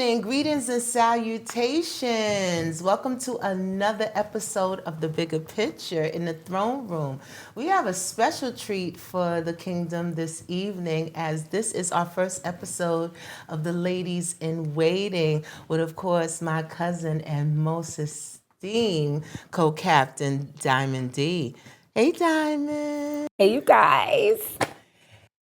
evening. Greetings and salutations. Welcome to another episode of The Bigger Picture in the Throne Room. We have a special treat for the kingdom this evening, as this is our first episode of The Ladies in Waiting with, of course, my cousin and most esteemed co-captain, Diamond D. Hey, Diamond. Hey, you guys.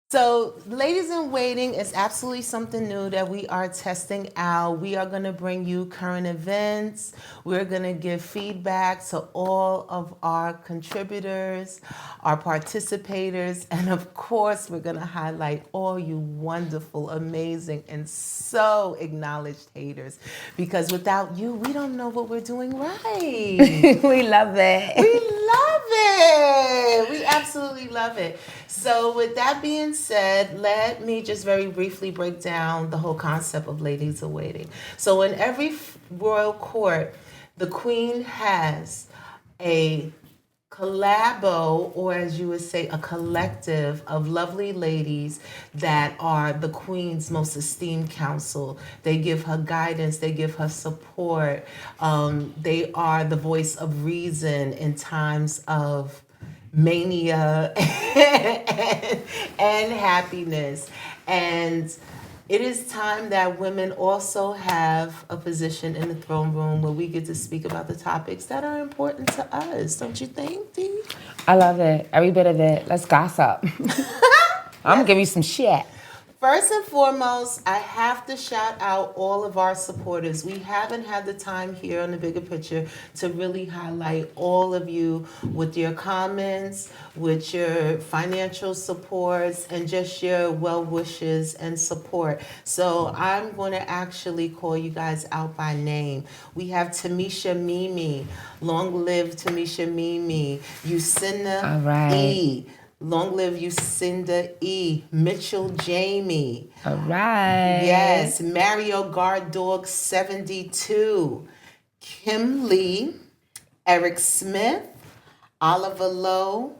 So, Ladies in Waiting is absolutely something new that we are testing out. We are going to bring you current events. We're going to give feedback to all of our contributors, our participators, and of course, we're going to highlight all you wonderful, amazing, and so acknowledged haters. Because without you, we don't know what we're doing right. We love it. We love it. We absolutely love it. So with that being said, let me just very briefly break down the whole concept of ladies in waiting. So in every royal court, the queen has a collabo, or as you would say, a collective of lovely ladies that are the queen's most esteemed counsel. They give her guidance, they give her support. They are the voice of reason in times of mania and happiness. And it is time that women also have a position in the throne room where we get to speak about the topics that are important to us. Don't you think, Dee? I love it. Every bit of it. Let's gossip. I'm going to give you some shit. First and foremost, I have to shout out all of our supporters. We haven't had the time here on The Bigger Picture to really highlight all of you with your comments, with your financial supports, and just your well wishes and support. So I'm going to actually call you guys out by name. We have Tamisha Mimi. Long live Tamisha Mimi. Yusinda All right. E. Long live Lucinda E. Mitchell Jamie. All right. Yes. Mario Guard Dog 72. Kim Lee. Eric Smith. Oliver Lowe.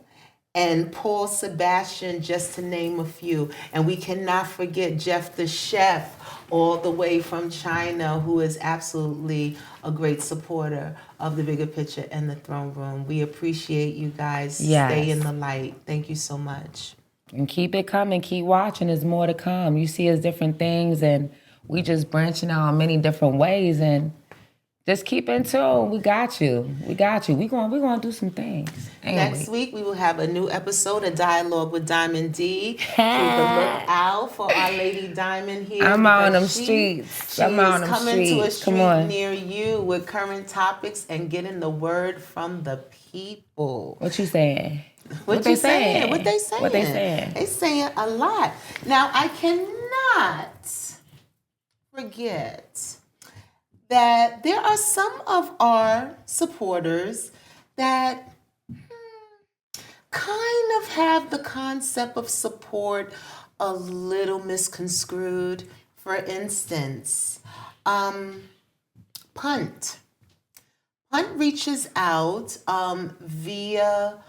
And Paul Sebastian, just to name a few. And we cannot forget Jeff the Chef, all the way from China, who is absolutely a great supporter of The Bigger Picture and the Throne Room. We appreciate you guys. Yes. Stay in the light. Thank you so much. And keep it coming. Keep watching. There's more to come. You see us different things, and we just branching out in many different ways. And just keep in tune. We got you. We got you. We're going to do some things. Next week, we will have a new episode, a dialogue with Diamond D. Keep a look out for our Lady Diamond here. I'm out on them streets. She I'm out on is them coming to a streets. street near you with current topics and getting the word from the people. What you saying? What they saying? What they saying? They saying a lot. Now, I cannot forget that there are some of our supporters that kind of have the concept of support a little misconstrued. For instance, Punt. Punt reaches out via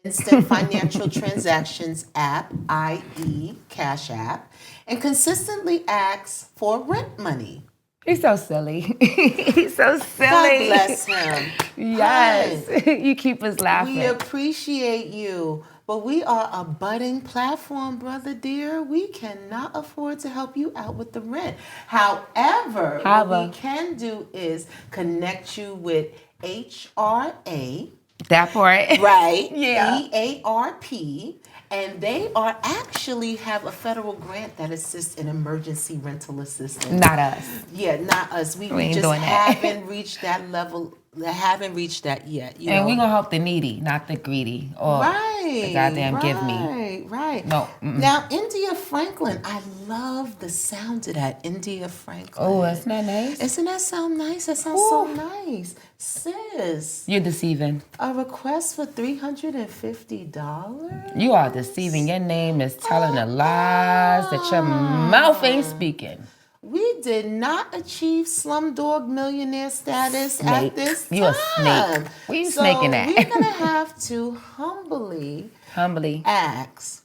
Instant Financial Transactions app, i.e. CASHAPP, and consistently asks for rent money. He's so silly. He's so silly. God bless him. Yes. Punt. You keep us laughing. We appreciate you, but we are a budding platform, brother dear. We cannot afford to help you out with the rent. However, what we can do is connect you with HRA. That part. Right. Yeah. EARP. And they are actually have a federal grant that assists in emergency rental assistance. Not us. Yeah, not us. We ain't just doing that. haven't reached that level. Haven't reached that yet. You And know? we're going to help the needy, not the greedy. Or the goddamn give me. Right. No. Now, India Franklin. I love the sound of that. India Franklin. Oh, isn't that nice? Isn't that sound nice? That sounds so nice. Sis. You're deceiving. A request for $350? You are deceiving. Your name is telling the lies that your mouth ain't speaking. We did not achieve Slumdog Millionaire status at this time. You a snake. Where you snaking at? We're going to have to humbly Humbly. ask.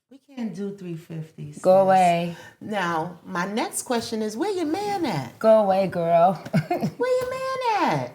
We Can't do 350. Sis. Go away. Now, my next question is, where your man at? Go away, girl. Where your man at?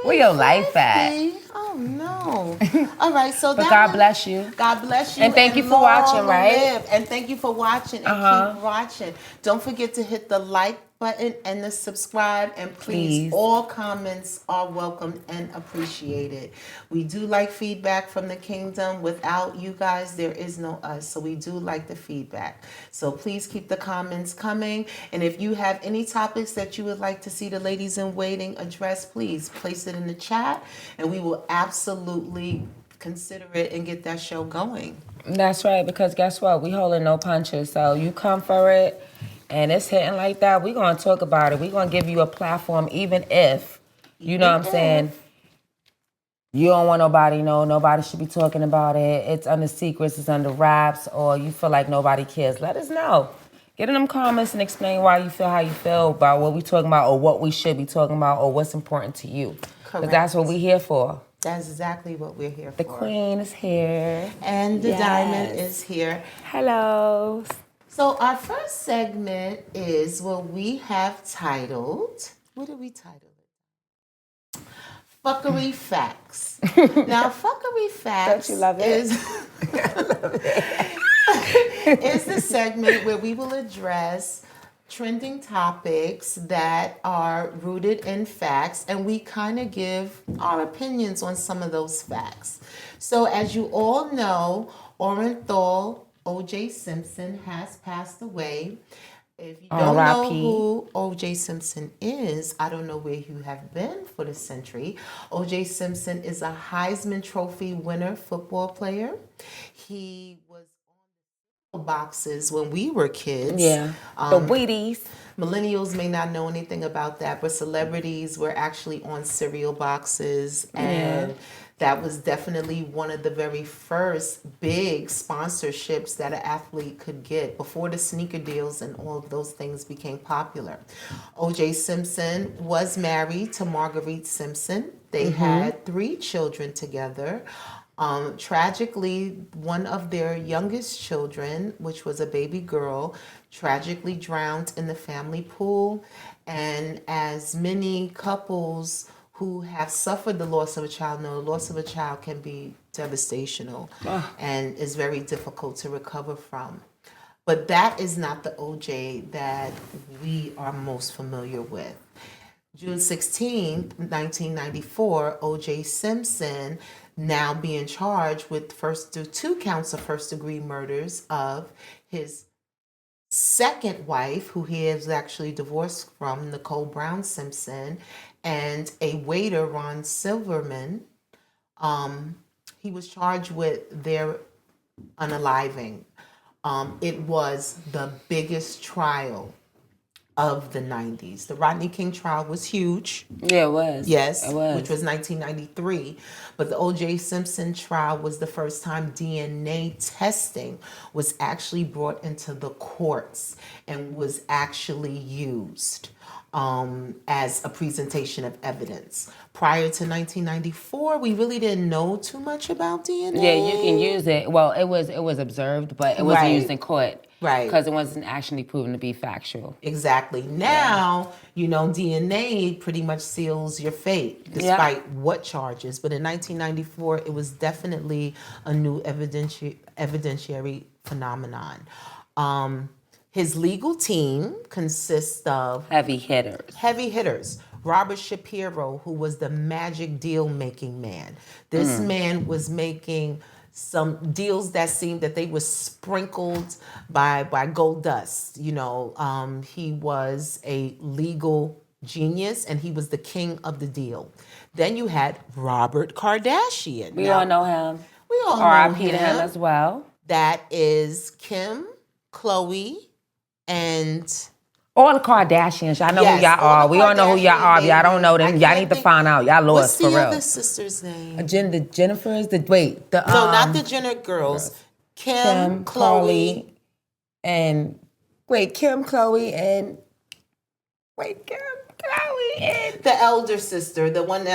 Where your life at? Oh no! All right, so But that God one- bless you. God bless you, And thank you for long watching, right? live. And thank you for watching, and keep watching. Don't forget to hit the like button and the subscribe, and please, all comments are welcomed and appreciated. We do like feedback from the kingdom. Without you guys, there is no us. So we do like the feedback. So please keep the comments coming. And if you have any topics that you would like to see the ladies in waiting address, please place it in the chat, and we will absolutely consider it and get that show going. That's right, because guess what? We holding no punches. So you come for it, and it's hitting like that. We're going to talk about it. We're going to give you a platform, even if, you know what I'm saying, you don't want nobody to know. Nobody should be talking about it. It's under secrets, it's under wraps, or you feel like nobody cares. Let us know. Get in them comments and explain why you feel how you feel about what we're talking about, or what we should be talking about, or what's important to you. Because that's what we're here for. That's exactly what we're here The for. The queen is here. And the diamond is here. Hello. So our first segment is what we have titled, what did we title it? Fuckery Facts. Now, Fuckery Facts Don't you love it? is the segment where we will address trending topics that are rooted in facts, and we kind of give our opinions on some of those facts. So as you all know, Orenthal OJ Simpson has passed away. If you don't know who OJ Simpson is, I don't know where you have been for the century. OJ Simpson is a Heisman Trophy winner football player. He was on boxes when we were kids. Yeah, the Wheaties. Millennials may not know anything about that, but celebrities were actually on cereal boxes, and that was definitely one of the very first big sponsorships that an athlete could get before the sneaker deals and all of those things became popular. OJ Simpson was married to Marguerite Simpson. They had 3 children together. Tragically, one of their youngest children, which was a baby girl, tragically drowned in the family pool. And as many couples who have suffered the loss of a child know, the loss of a child can be devastational and is very difficult to recover from. But that is not the OJ that we are most familiar with. June 16, 1994, OJ Simpson, now being charged with 2 counts of first-degree murders of his second wife, who he is actually divorced from, Nicole Brown Simpson, and a waiter, Ron Silverman. He was charged with their unaliving. It was the biggest trial of the 90s. The Rodney King trial was huge. Yeah, it was. Yes, it was. Which was 1993. But the O.J. Simpson trial was the first time DNA testing was actually brought into the courts and was actually used as a presentation of evidence. Prior to 1994, we really didn't know too much about DNA. Yeah, you can use it. Well, it was observed, but it wasn't used in court. Right. Because it wasn't actually proven to be factual. Exactly. Now, DNA pretty much seals your fate, despite what charges. But in 1994, it was definitely a new evidentiary phenomenon. His legal team consists of heavy hitters. Robert Shapiro, who was the magic deal-making man. This man was making some deals that seemed that they were sprinkled by gold dust. He was a legal genius, and he was the king of the deal. Then you had Robert Kardashian. We all know him. We all know R.I.P. to him as well. That is Kim, Khloe, and all the Kardashians. Y'all know who y'all are. We all know who y'all are. If y'all don't know them, y'all need to find out. Y'all lost for real. What's the other sister's name? The Jennifers? No, not the Jenner girls. Kim, Khloe, and Kim, Khloe, and Kim. The elder sister, the one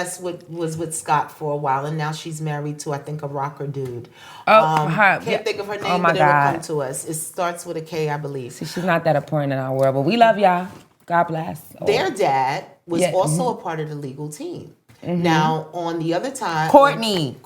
was with Scott for a while, and now she's married to, I think, a rocker dude. Can't think of her name, but it'll come to us. It starts with a K, I believe. See, she's not that important in our world, but we love y'all. God bless. Their dad was also a part of the legal team. Now, on the other time, Courtney.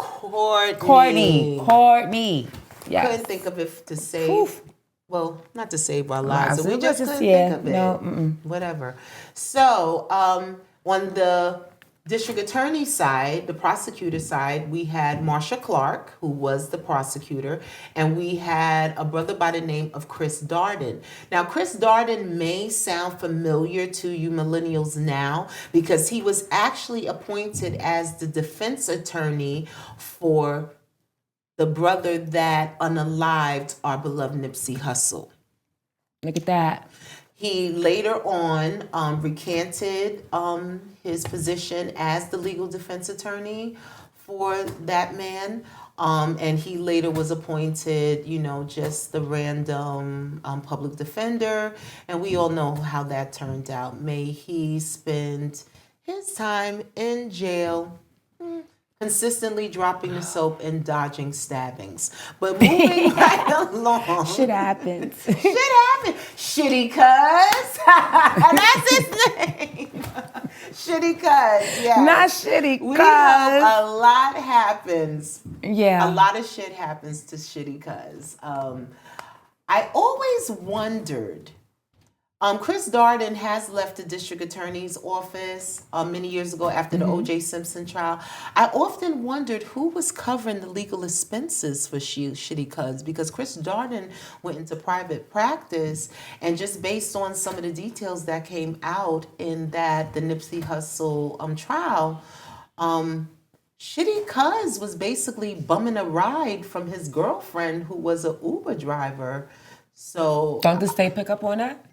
Yes. Couldn't think of it to save. Well, not to save our lives. So we just couldn't think of it. No, whatever. So, on the district attorney's side, the prosecutor's side, we had Marsha Clark, who was the prosecutor, and we had a brother by the name of Chris Darden. Now, Chris Darden may sound familiar to you millennials now because he was actually appointed as the defense attorney for the brother that unalived our beloved Nipsey Hussle. Look at that. He later on recanted his position as the legal defense attorney for that man. And he later was appointed, just the random public defender. And we all know how that turned out. May he spend his time in jail, consistently dropping the soap and dodging stabbings. But moving right along. Shit happens. Shitty cuz. That's his name. Shitty cuz, yeah. Not shitty cuz. We have a lot happens. Yeah. A lot of shit happens to shitty cuz. I always wondered, Chris Darden has left the district attorney's office many years ago after the OJ Simpson trial. I often wondered who was covering the legal expenses for Shitty Cuz, because Chris Darden went into private practice, and just based on some of the details that came out in the Nipsey Hussle trial, Shitty Cuz was basically bumming a ride from his girlfriend, who was an Uber driver. So don't the state pick up on that?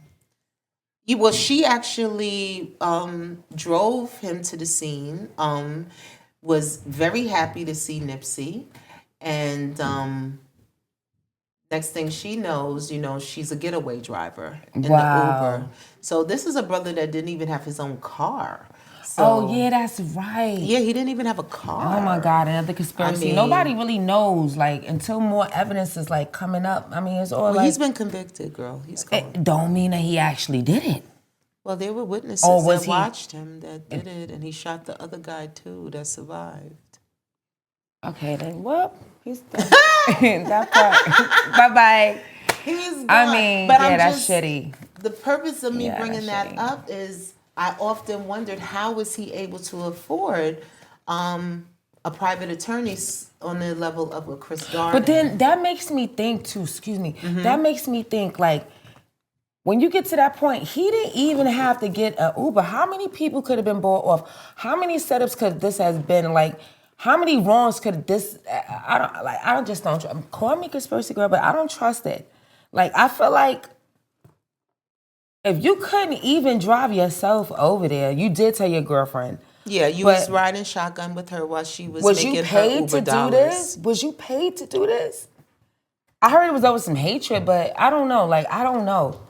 Well, she actually drove him to the scene, was very happy to see Nipsey, and next thing she knows, she's a getaway driver in the Uber. So this is a brother that didn't even have his own car. So, yeah, that's right. Yeah, he didn't even have a car. Oh my God, another conspiracy. Nobody really knows, until more evidence is coming up. It's all he's been convicted, girl. He's gone. It don't mean that he actually did it. Well, there were witnesses that watched him that did it, and he shot the other guy too that survived. Okay, then, he's done. That part. Bye-bye. He's gone. That's shitty. The purpose of me bringing that up is I often wondered, how was he able to afford a private attorney on the level of a Chris Darden? But then that makes me think too, that makes me think when you get to that point, he didn't even have to get an Uber. How many people could have been bought off? How many setups could this has been? How many wrongs could this? I just don't. Call me conspiracy girl, but I don't trust it. I feel like if you couldn't even drive yourself over there, you did tell your girlfriend. Yeah, you was riding shotgun with her while she was making her Uber dollars. Was you paid to do this? Was you paid to do this? I heard it was over some hatred, but I don't know. I don't know.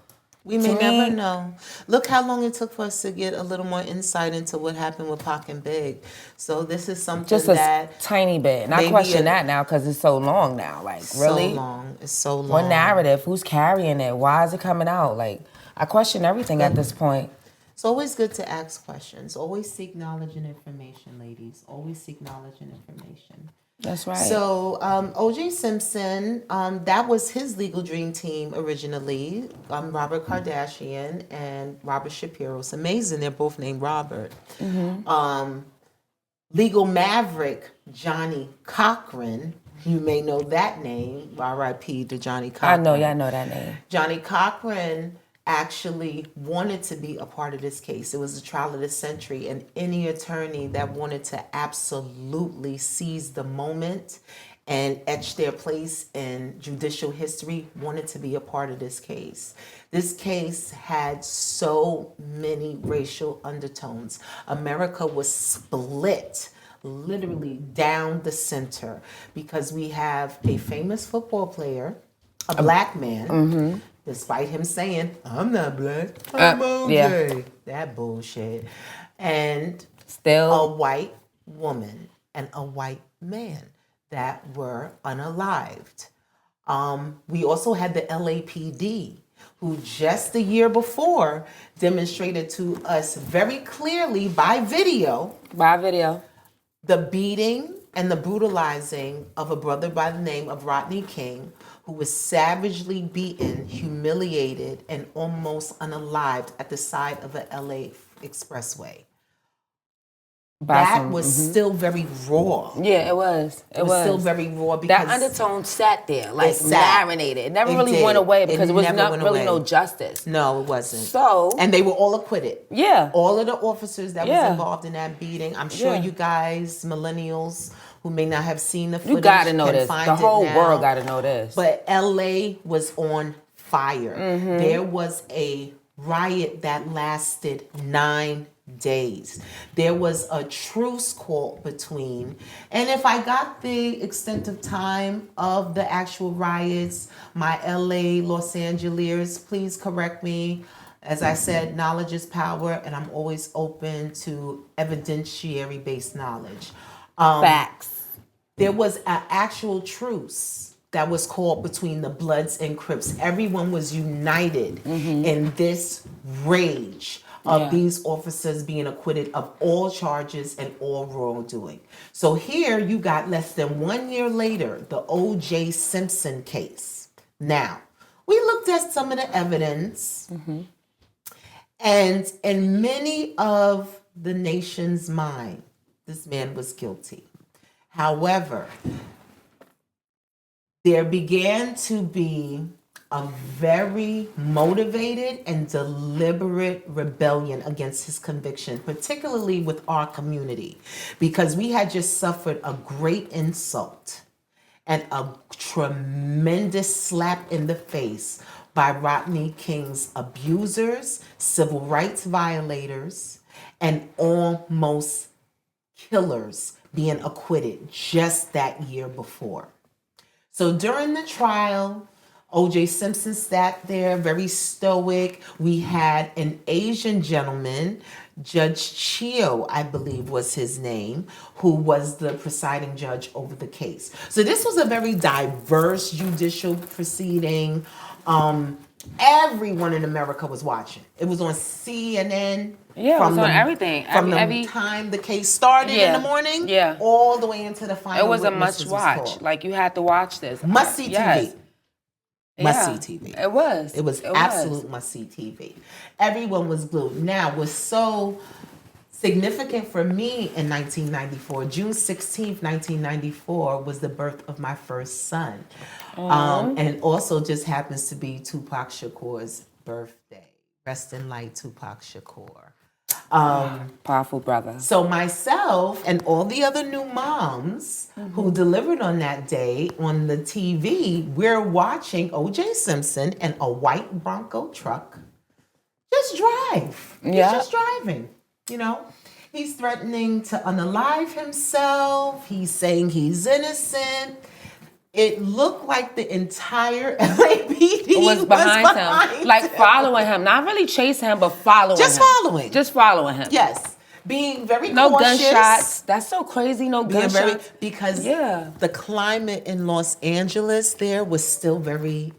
We may never know. Look how long it took for us to get a little more insight into what happened with Pac and Big. So this is something just a tiny bit. And I question that now because it's so long now. Really? So long. It's so long. What narrative? Who's carrying it? Why is it coming out? I question everything at this point. It's always good to ask questions. Always seek knowledge and information, ladies. Always seek knowledge and information. That's right. So OJ Simpson, that was his legal dream team originally. Robert Kardashian and Robert Shapiro. It's amazing they're both named Robert. Legal maverick Johnny Cochran. You may know that name. R.I.P. to Johnny Cochran. I know that name. Johnny Cochran actually wanted to be a part of this case. It was the trial of the century, and any attorney that wanted to absolutely seize the moment and etch their place in judicial history wanted to be a part of this case. This case had so many racial undertones. America was split literally down the center because we have a famous football player, a black man, despite him saying, I'm not black, I'm OJ. Yeah. That bullshit. And Still. a white woman and a white man that were unalived. We also had the LAPD, who just the year before demonstrated to us very clearly by video the beating and the brutalizing of a brother by the name of Rodney King, who was savagely beaten, humiliated, and almost unalived at the side of the LA expressway. That was still very raw. Yeah, it was. It was still very raw because that undertone sat there, like marinated. It never really went away because it was not really no justice. No, it wasn't. So, and they were all acquitted. Yeah. All of the officers that was involved in that beating. I'm sure you guys, millennials who may not have seen the footage, you gotta know this. The whole world gotta know this. But LA was on fire. There was a riot that lasted 9 days. There was a truce called between, and if I got the extent of time of the actual riots, my LA, Los Angeles, please correct me. As I said, knowledge is power, and I'm always open to evidentiary-based knowledge. Facts. There was an actual truce that was called between the Bloods and Crips. Everyone was united in this rage of these officers being acquitted of all charges and all wrongdoing. So here you got less than 1 year later, the OJ Simpson case. Now, we looked at some of the evidence, and in many of the nation's mind, this man was guilty. However, there began to be a very motivated and deliberate rebellion against his conviction, particularly with our community, because we had just suffered a great insult and a tremendous slap in the face by Rodney King's abusers, civil rights violators, and almost killers being acquitted just that year before. So during the trial, OJ Simpson sat there very stoic. We had an Asian gentleman, Judge Chio, I believe was his name, who was the presiding judge over the case. So this was a very diverse judicial proceeding. Everyone in America was watching. It was on CNN. Yeah, it was on everything. From the time the case started in the morning, all the way into the final. It was a must watch. Like, you had to watch this. Must see TV. Must see TV. It was. It was absolute must see TV. Everyone was glued. Now, what's so significant for me in 1994, June 16th, 1994, was the birth of my first son. And it also just happens to be Tupac Shakur's birthday. Rest in light, Tupac Shakur. Powerful brother. So myself and all the other new moms who delivered on that day on the TV, we're watching OJ Simpson in a white Bronco truck just drive. He's just driving, you know. He's threatening to unalive himself. He's saying he's innocent. It looked like the entire LAPD was behind him. Like following him. Not really chasing him, but following him. Just following him. Yes. Being very no cautious. No gunshots. That's so crazy, no gunshots. Because the climate in Los Angeles there was still very,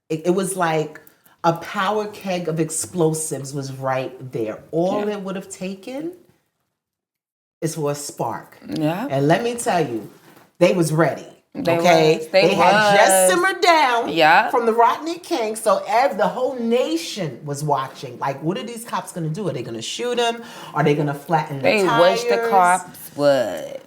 it was like a power keg of explosives was right there. All it would have taken is for a spark. Yeah. And let me tell you, they was ready. They had just simmered down from the Rodney King, so the whole nation was watching. Like, what are these cops going to do? Are they going to shoot him? Are they going to flatten the tires? They wish the cops would.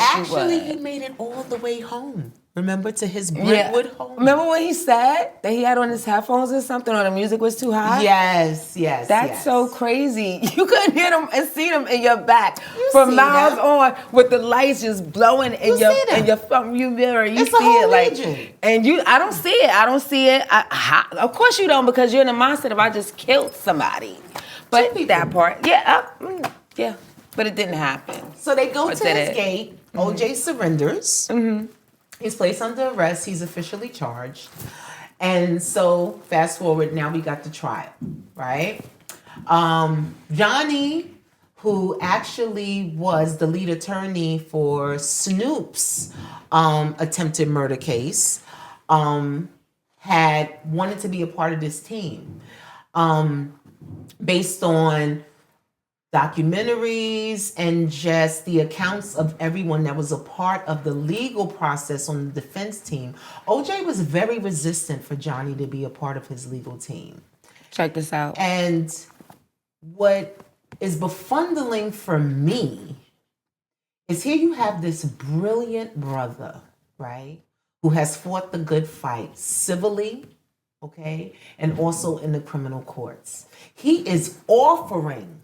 Actually, he made it all the way home. Remember, to his Brentwood home? Remember when he said that he had on his headphones or something, or the music was too high? Yes. That's so crazy. You couldn't hear them and see them in your back for miles on, with the lights just blowing in your front view mirror. You it's see it region. And I don't see it. Of course you don't, because you're in the mindset of I just killed somebody. But that part, but it didn't happen. So they go to his gate. OJ surrenders. He's placed under arrest. He's officially charged. And so fast forward, now we got the trial, right? Johnny, who actually was the lead attorney for Snoop's attempted murder case, had wanted to be a part of this team, based on documentaries and just the accounts of everyone that was a part of the legal process on the defense team. OJ was very resistant for Johnny to be a part of his legal team. Check this out. And what is befuddling for me is here you have this brilliant brother, right, who has fought the good fight civilly, okay, and also in the criminal courts. He is offering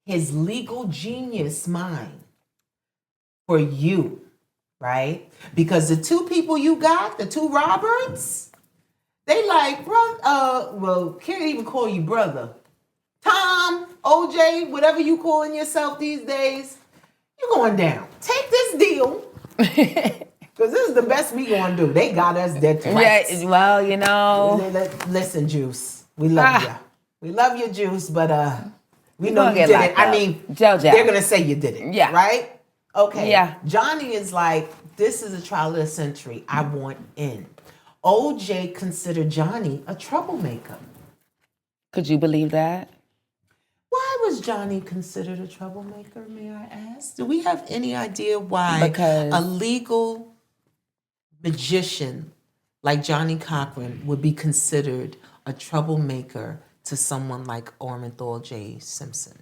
his legal genius mind for you, right? Because the two people you got, the two Roberts, they like, well, can't even call you brother. Tom, OJ, whatever you calling yourself these days, you're going down. Take this deal. Because this is the best we gonna do. They got us dead to rights. Yeah, well, you know. Listen, Juice, we love you. We love you, Juice, but we know you did it. I mean, JoJo. They're gonna say you did it. Yeah. Right? Okay. Yeah. Johnny is like, this is a trial of the century. I want in. OJ considered Johnny a troublemaker. Could you believe that? Why was Johnny considered a troublemaker, may I ask? Do we have any idea why Because a legal magician like Johnny Cochran would be considered a troublemaker to someone like O.J. Simpson?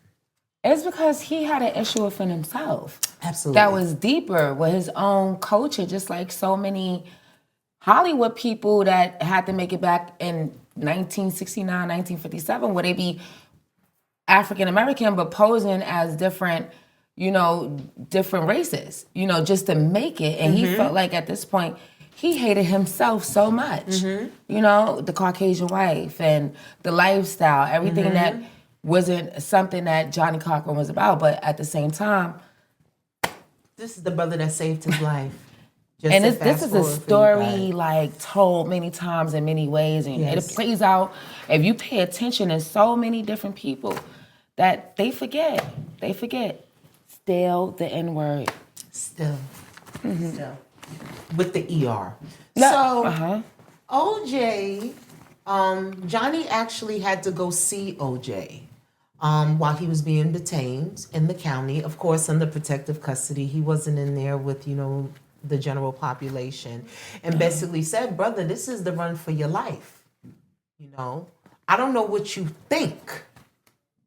It's because he had an issue within himself. Absolutely. That was deeper with his own culture, just like so many Hollywood people that had to make it back in 1969, 1957, where they be African American but posing as different, different races, just to make it. And he felt like at this point, he hated himself so much. The Caucasian wife and the lifestyle, everything that wasn't something that Johnny Cochran was about. But at the same time, this is the brother that saved his life. And this is a story told many times in many ways, and it plays out if you pay attention in so many different people that they forget. They forget. Still the N-word. Still. With the ER. No. OJ, Johnny actually had to go see OJ while he was being detained in the county, of course, under protective custody. He wasn't in there with, the general population, and basically said, brother, this is the run for your life. I don't know what you think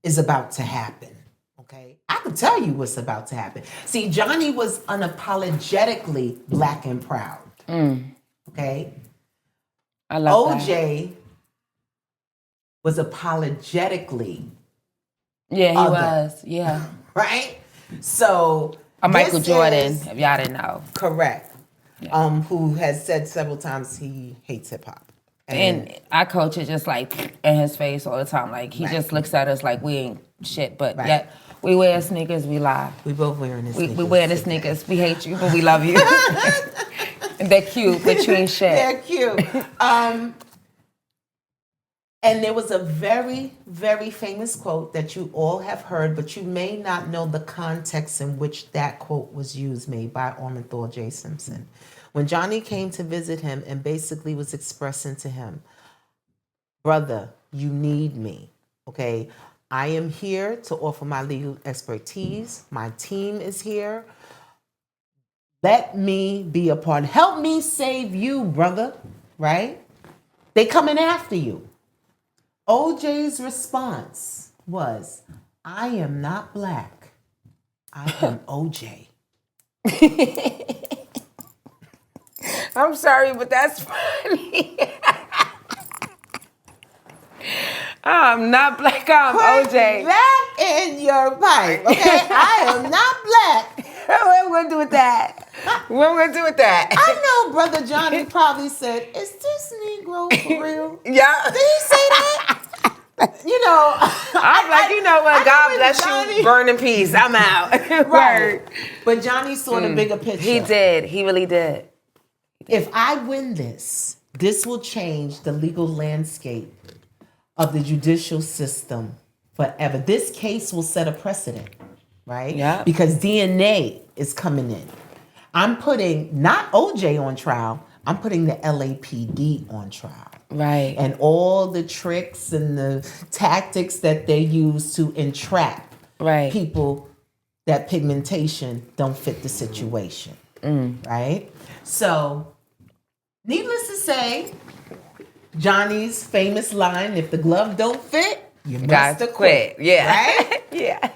is about to happen. Okay, I can tell you what's about to happen. See, Johnny was unapologetically black and proud. Okay, I love OJ was apologetically. Yeah, he other. was. Yeah, right. So Michael Jordan, if y'all didn't know, correct. Yeah. Who has said several times he hates hip hop. And our coach is just like in his face all the time. Like he just looks at us like we ain't shit. But yet we wear sneakers, we lie. We both wearing the sneakers. We wear the sneakers. We hate you, but we love you. And they're cute, but you ain't shit. They're cute. And there was a very, very famous quote that you all have heard, but you may not know the context in which that quote was used, made by O.J. Simpson. When Johnny came to visit him and basically was expressing to him, brother, you need me, okay? I am here to offer my legal expertise. My team is here. Let me be a part. Help me save you, brother, right? They coming after you. OJ's response was, I am not black. I am OJ. I'm sorry, but that's funny. I'm not black, I'm OJ. That in your pipe, okay? I am not black. What we gonna do with that? What we gonna do with that? I know Brother Johnny probably said, is this Negro for real? Yeah. Did he say that? I'm like, you know what? God bless Johnny. you. Burn in peace. I'm out. Right. But Johnny saw the bigger picture. He did. He really did. If I win this, this will change the legal landscape of the judicial system forever. This case will set a precedent, right? Yeah. Because DNA is coming in. I'm putting not OJ on trial, I'm putting the LAPD on trial. Right. And all the tricks and the tactics that they use to entrap people that pigmentation don't fit the situation. Right? So, needless to say, Johnny's famous line, if the glove don't fit, you must have quit. Yeah. Right? Yeah.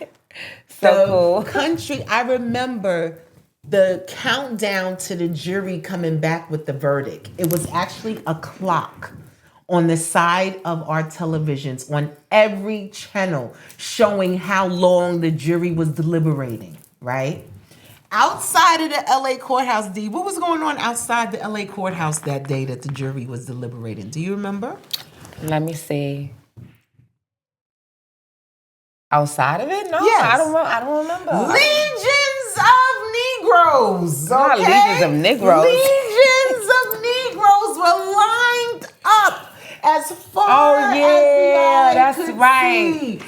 So cool. Country, I remember the countdown to the jury coming back with the verdict. It was actually a clock on the side of our televisions on every channel showing how long the jury was deliberating, right? Outside of the LA courthouse, D, what was going on outside the LA courthouse that day that the jury was deliberating? Do you remember? Let me see. Outside of it? No, Yes. I don't remember. Legions of Negroes. Not Okay? legions of Negroes. Legions of Negroes were lined up as far as the eye that's could right. see,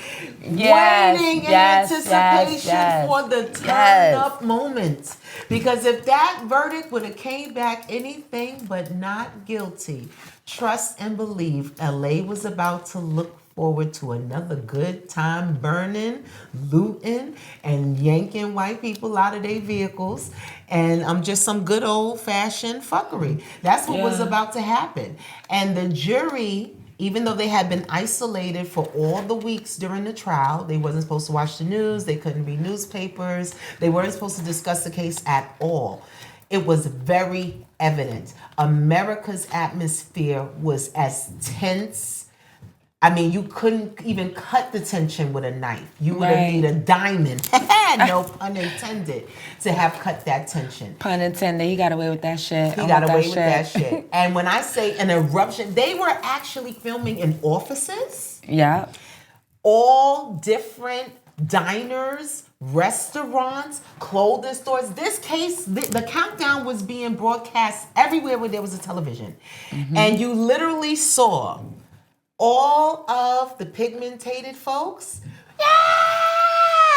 Yes, waiting in yes, anticipation yes, for the turn up moment. Because if that verdict would have came back anything but not guilty, trust and believe LA was about to look forward to another good time burning, looting, and yanking white people out of their vehicles. And just some good old-fashioned fuckery. That's what was about to happen. And the jury, even though they had been isolated for all the weeks during the trial, they wasn't supposed to watch the news, they couldn't read newspapers, they weren't supposed to discuss the case at all. It was very evident. America's atmosphere was as tense. I mean, you couldn't even cut the tension with a knife. You would have needed a diamond, no pun intended, to have cut that tension. Pun intended. He got away with that shit. He got away with that shit. And when I say an eruption, they were actually filming in offices. Yeah. All different diners, restaurants, clothing stores. This case, the countdown was being broadcast everywhere where there was a television. And you literally saw all of the pigmented folks,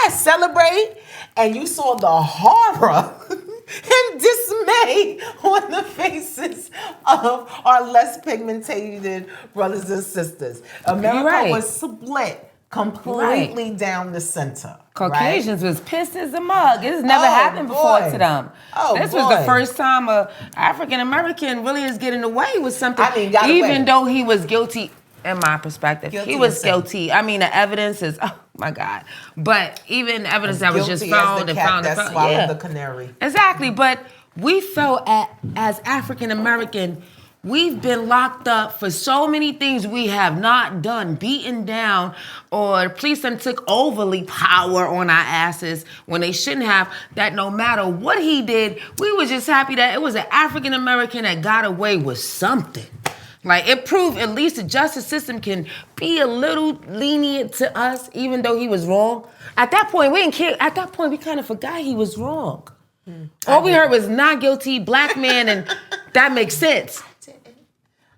celebrate, and you saw the horror and dismay on the faces of our less pigmented brothers and sisters. America was split completely down the center. Caucasians was pissed as a mug. It's never happened before to them. This was the first time a African American really is getting away with something, even though he was guilty. In my perspective, he was guilty. I mean, the evidence is, oh my God. But even evidence that was just found and found. That swallowed the canary. Exactly. But we felt as African American, we've been locked up for so many things we have not done, beaten down, or police done took overly power on our asses when they shouldn't have, that no matter what he did, we were just happy that it was an African American that got away with something. Like, it proved at least the justice system can be a little lenient to us, even though he was wrong. At that point, we didn't care. At that point, we kind of forgot he was wrong. All we heard was not guilty, black man, and that makes sense.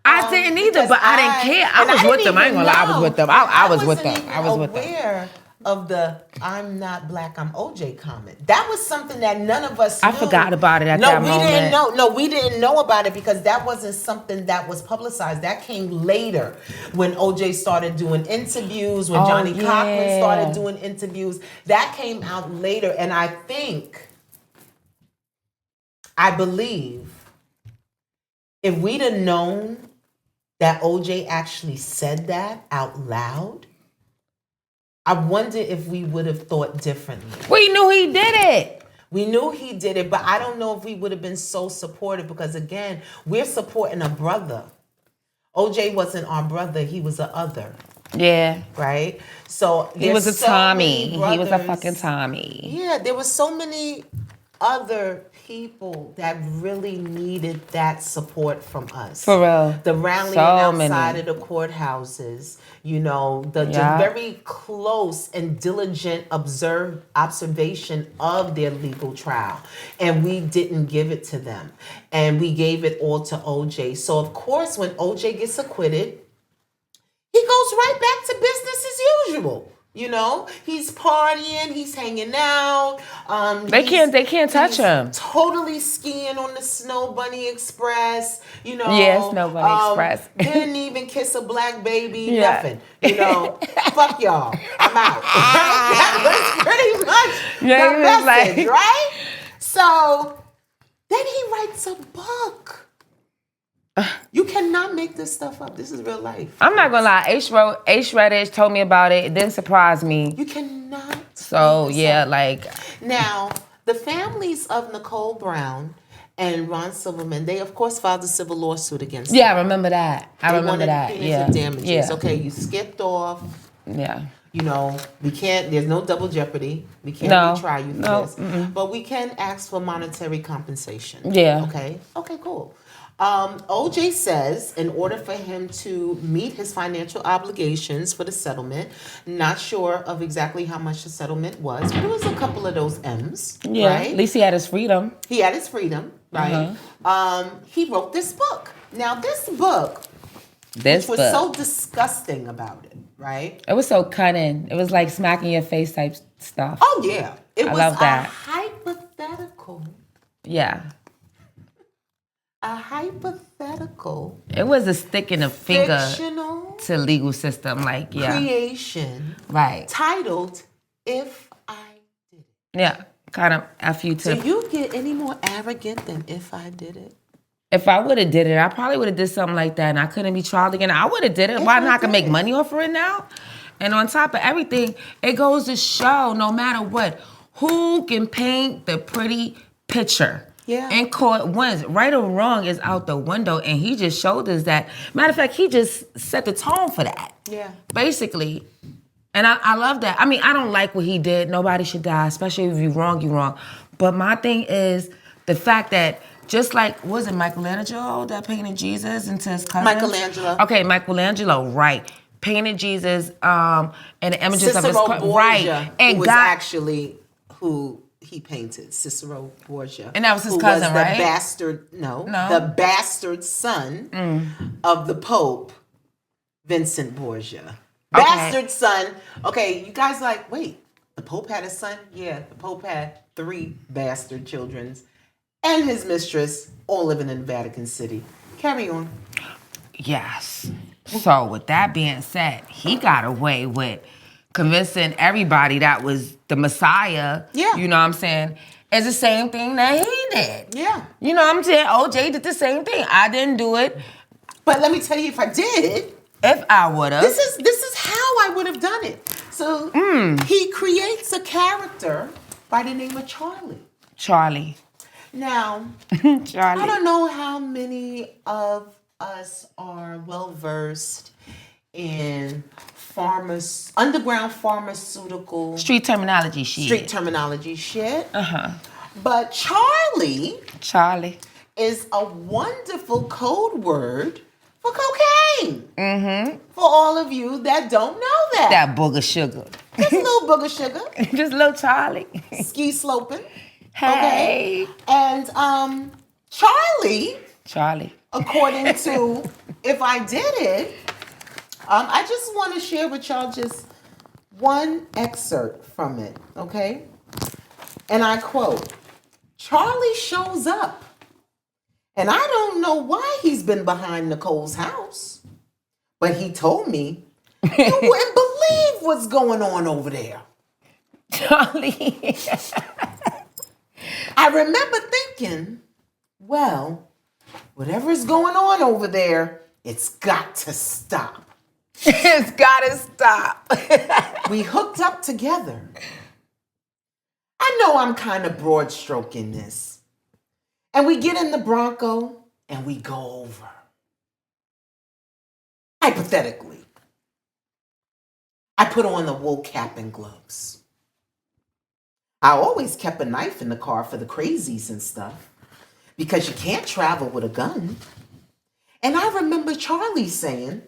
I didn't either, but I didn't care. I was with them. I ain't gonna lie, I was with them. I was with them. I was with them. Aware of the "I'm not black, I'm OJ" comment. That was something that none of us knew. I forgot about it at that moment. Didn't know. No, we didn't know about it because that wasn't something that was publicized. That came later when OJ started doing interviews, when Johnny Cochran started doing interviews. That came out later, and I believe, if we'd have known that OJ actually said that out loud, I wonder if we would have thought differently. We knew he did it. We knew he did it, but I don't know if we would have been so supportive because, again, we're supporting a brother. OJ wasn't our brother. He was a other. Yeah. Right? So he was a Tommy. He was a fucking Tommy. Yeah, there was so many other people that really needed that support from us. For real. The rallying So outside many. of the courthouses, the Yeah. very close and diligent observation of their legal trial. And we didn't give it to them. And we gave it all to OJ. So, of course, when OJ gets acquitted, he goes right back to business as usual. He's partying, he's hanging out. They can't touch him. Totally skiing on the Snow Bunny Express. Yes, Snow Bunny Express. Didn't even kiss a black baby. Yeah. Nothing. Fuck y'all. I'm out. That was pretty much Yeah, the he was message, like- right? So then he writes a book. You cannot make this stuff up. This is real life. I'm not gonna lie. H. Reddish told me about it. It didn't surprise me. You cannot. So make this yeah, up. like Now, the families of Nicole Brown and Ron Silverman, they of course filed a civil lawsuit against yeah, them. I remember that. I They remember wanted that. punitive Yeah, damages. yeah, Okay, you skipped off. yeah. We can't. There's no double jeopardy. We can't No, retry you for no, this. But we can ask for monetary compensation. Yeah. Okay. Okay. Cool. OJ says in order for him to meet his financial obligations for the settlement, not sure of exactly how much the settlement was, but it was a couple of those M's. Yeah. Right? At least he had his freedom. He had his freedom. Right. He wrote this book. Now this book, This which was book. so disgusting about it. Right. It was so cunning. It was like smacking your face type stuff. Oh yeah, it was love that. a hypothetical. Yeah. A hypothetical It was a stick in the finger fictional to legal system. Like, yeah. creation Right. titled "If I Did It." Yeah. Kind of F you to Do you get any more arrogant than "If I Did It"? If I would have did it, I probably would have did something like that, and I couldn't be tried again. I would have did it. Why not? I can make money off of it now. And on top of everything, it goes to show, no matter what, who can paint the pretty picture. Yeah. In court wins. Right or wrong is out the window, and he just showed us that. Matter of fact, he just set the tone for that. Yeah. Basically. And I love that. I mean, I don't like what he did. Nobody should die, especially if you're wrong, you're wrong. But my thing is the fact that just like, was it Michelangelo that painted Jesus into his cousin? Michelangelo. Okay, Michelangelo, right. Painted Jesus and the images of his Cicero cousin. Borgia, Right. And who was God, actually who he painted, Cicero Borgia. And that was his who cousin, was right? The bastard son of the Pope, Vincent Borgia. Okay. Bastard son. Okay, you guys like, wait, the Pope had a son? Yeah, the Pope had 3 bastard children and his mistress all living in Vatican City. Carry on. Yes. So with that being said, he got away with convincing everybody that was the Messiah. Yeah. You know what I'm saying? It's the same thing that he did. Yeah. You know what I'm saying? OJ did the same thing. I didn't do it. But let me tell you, if I did, If I would have. this is how I would have done it. So he creates a character by the name of Charlie. Charlie. Now, Charlie. I don't know how many of us are well versed in underground pharmaceutical Street terminology shit. street terminology shit. Uh-huh. But Charlie Charlie. is a wonderful code word for cocaine. Mm-hmm. For all of you that don't know that. That booger sugar. Just a little booger sugar. Just little Charlie. Ski sloping. Hey. Okay. And Charlie, according to If I Did It, I just want to share with y'all just one excerpt from it, okay? And I quote, Charlie shows up, and I don't know why he's been behind Nicole's house, but he told me you wouldn't believe what's going on over there. Charlie. I remember thinking, well, whatever's going on over there, it's got to stop. It's gotta stop. We hooked up together. I know I'm kind of broad stroking this. And we get in the Bronco and we go over. Hypothetically, I put on the wool cap and gloves. I always kept a knife in the car for the crazies and stuff because you can't travel with a gun. And I remember Charlie saying,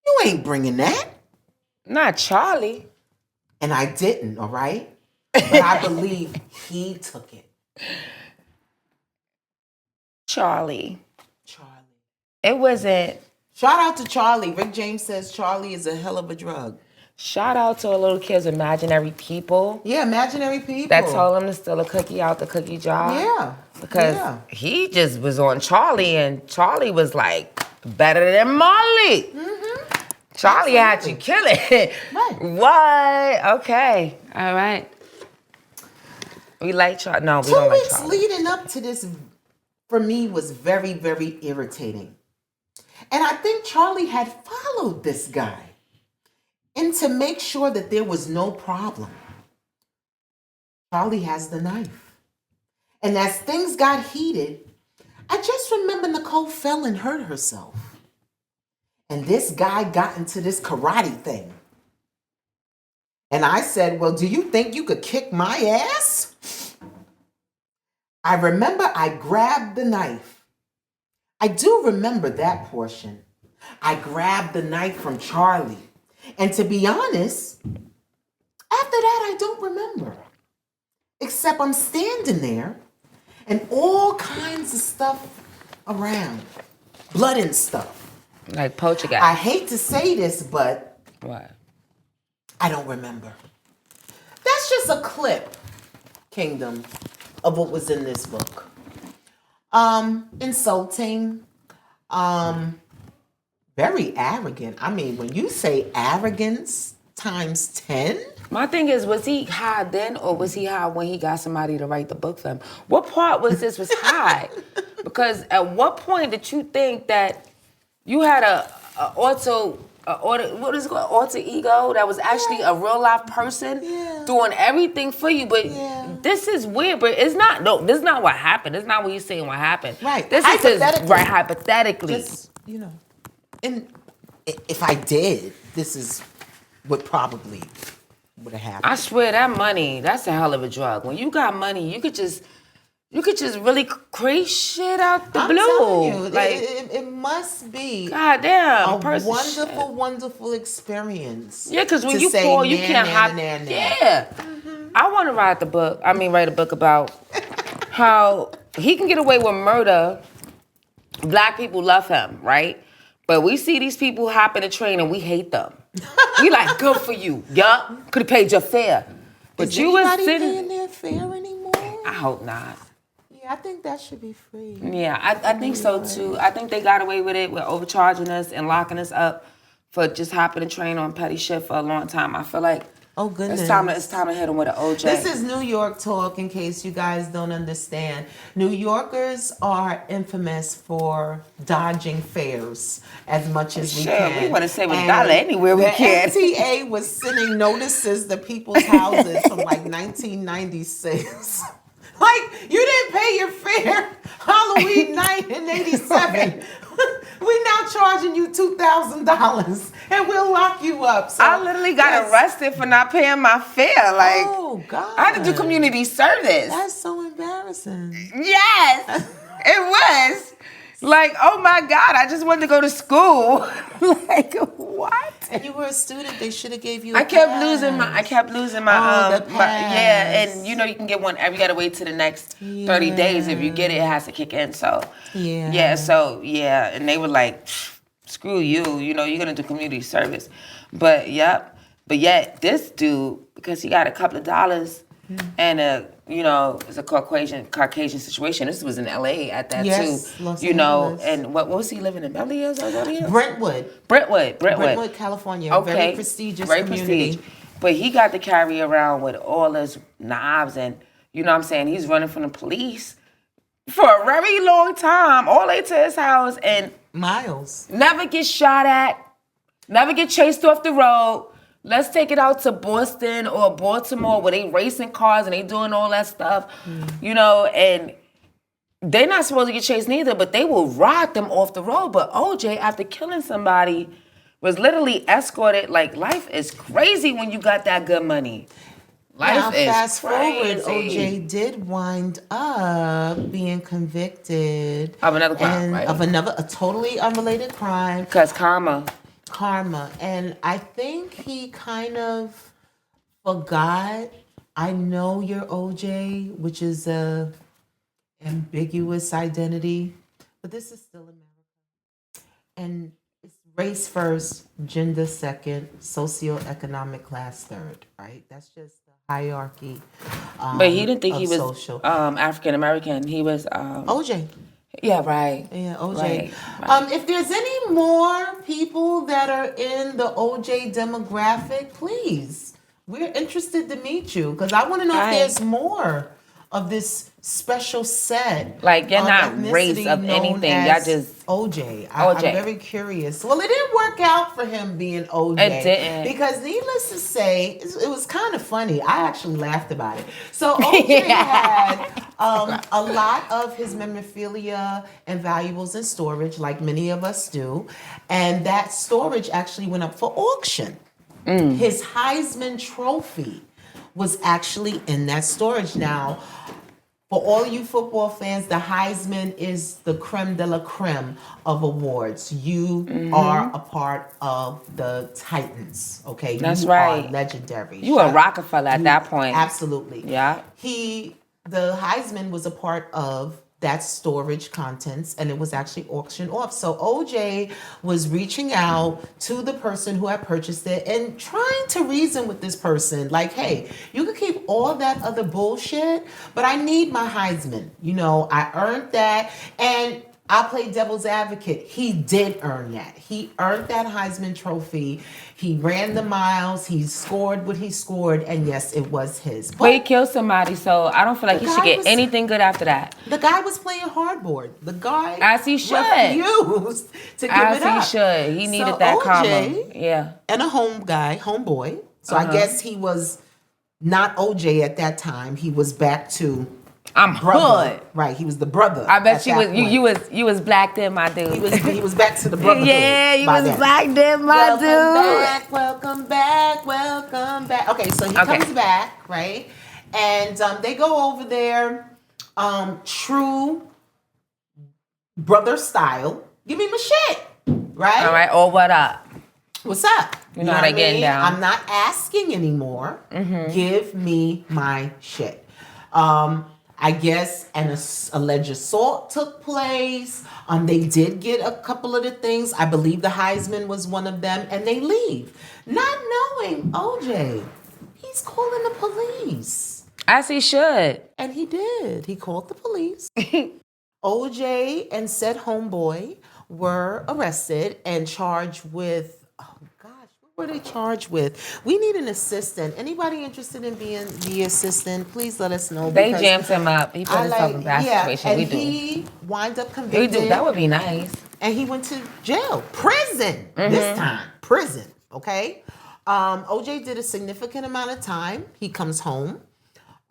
"You ain't bringing that." Not Charlie. And I didn't, all right? But I believe he took it. Charlie. Charlie. It wasn't. Shout out to Charlie. Rick James says Charlie is a hell of a drug. Shout out to a little kid's imaginary people. Yeah, imaginary people. That told him to steal a cookie out the cookie jar. Yeah. Because he just was on Charlie, and Charlie was like, better than Molly. Mm-hmm. Charlie had you killing. Right. What? Okay. All right. We like Charlie. No, we don't like 2 weeks Charlie. leading up to this, for me, was very, very irritating. And I think Charlie had followed this guy. And to make sure that there was no problem, Charlie has the knife. And as things got heated, I just remember Nicole fell and hurt herself. And this guy got into this karate thing. And I said, "Well, do you think you could kick my ass?" I remember I grabbed the knife. I do remember that portion. I grabbed the knife from Charlie. And to be honest, after that, I don't remember. Except I'm standing there and all kinds of stuff around. Blood and stuff. Like poltergeist. I hate to say this, but What? I don't remember. That's just a clip, Kingdom, of what was in this book. Insulting, very arrogant. I mean, when you say arrogance times 10, My thing is, was he high then, or was he high when he got somebody to write the book for him? What part was high? Because at what point did you think that you had what is it called, alter ego that was actually a real life person doing everything for you? But this is weird. But it's not. No, this is not what happened. It's not what you're saying. What happened? Right. This is his, right. Hypothetically. just, and if I did, this is what probably would have happened. I swear that money, that's a hell of a drug. When you got money, you could just really create shit out the I'm blue. telling you, Like, it must be goddamn, a person wonderful, shit. wonderful experience. Yeah, because when to you say, pour, you nah, can't nah, hide. nah, nah. Yeah. I want to write a book about how he can get away with murder. Black people love him, right? But we see these people hop in a train and we hate them. We like, good for you. Yup, could have paid your fare. But Is you was anybody sitting. paying their fare anymore? I hope not. Yeah, I think that should be free. Yeah, I think so too. I think they got away with it with overcharging us and locking us up for just hopping a train on petty shit for a long time. I feel like Oh goodness. it's time to hit them with an OJ. This is New York talk in case you guys don't understand. New Yorkers are infamous for dodging fares as much as we can. We want to save a And dollar anywhere we can. The MTA was sending notices to people's houses from like 1996. Like, you didn't pay your fare Halloween night in 87. We now charging you $2,000 and we'll lock you up. So I literally got arrested for not paying my fare. Like, oh God, I had to do community service. That's so embarrassing. Yes, it was. Like, oh my God, I just wanted to go to school. Like, what? And you were a student. They should have gave you. I kept losing my. the pass. And you can get one. You gotta wait till the next 30 days. If you get it, it has to kick in. So and they were like, screw you. You're gonna do community service. But yet this dude, because he got a couple of dollars and it's a Caucasian situation. This was in LA at that too. Los Angeles. And what was he living in? Beverly Hills or Brentwood, California. Okay. Very prestigious community. Prestige. But he got to carry around with all his knobs and, he's running from the police for a very long time, all the way to his house and miles. Never get shot at, never get chased off the road. Let's take it out to Boston or Baltimore where they racing cars and they doing all that stuff, and they're not supposed to get chased neither, but they will ride them off the road. But OJ, after killing somebody, was literally escorted. Like, life is crazy when you got that good money. Now, Life is fast crazy. forward, OJ did wind up being convicted Of another crime, right? of a totally unrelated crime, Because karma. and I think he kind of forgot. I know you're OJ, which is a ambiguous identity, but this is still America, and it's race first, gender second, socioeconomic class third. Right? That's just the hierarchy. But he didn't think of he was social. African American. He was OJ. yeah, right. Yeah, OJ. Right. If there's any more people that are in the OJ demographic, please, we're interested to meet you because I want to know if there's more of this special set. Like, you're of not race ethnicity of known anything. as Y'all just OJ. OJ. I'm very curious. Well, it didn't work out for him being OJ. It didn't. Because needless to say, it was kind of funny. I actually laughed about it. So OJ had a lot of his memorabilia and valuables in storage, like many of us do. And that storage actually went up for auction. His Heisman Trophy was actually in that storage. Now, for all you football fans, the Heisman is the creme de la creme of awards. You are a part of the Titans, okay? That's you right. are legendary. You a Rockefeller at that point. Absolutely. Yeah. The Heisman was a part of that storage contents, and it was actually auctioned off. So OJ was reaching out to the person who had purchased it and trying to reason with this person, like, hey, you can keep all that other bullshit, but I need my Heisman. You know, I earned that, and I'll play devil's advocate. He did earn that. He earned that Heisman Trophy. He ran the miles. He scored what he scored, and yes, it was his. But he killed somebody, so I don't feel like he should get anything good after that. The guy was playing hardboard. The guy, as he should, refused to give as it up. he should. He needed So that OJ, karma. Yeah. And a homeboy. So I guess he was not OJ at that time. He was back to I'm brother. hood. Right, he was the brother. I bet you was black then, my dude. He was back to the brotherhood. Yeah, you was black then, my dude. Welcome back. Okay, so he comes back, right? And they go over there, true brother style. Give me my shit, right? All right, or what up? What's up? You know how they getting down. I'm not asking anymore. Give me my shit. I guess an alleged assault took place. They did get a couple of the things. I believe the Heisman was one of them, and they leave, not knowing OJ. He's calling the police. As he should. And he did. He called the police. OJ and said homeboy were arrested and charged with, what were they charged with? We need an assistant. Anybody interested in being the assistant, please let us know. They jammed him up. He put himself in a bad situation. And we do. He wind up convicted. We do. That would be nice. And he went to jail. Prison this time. Prison, okay? OJ did a significant amount of time. He comes home.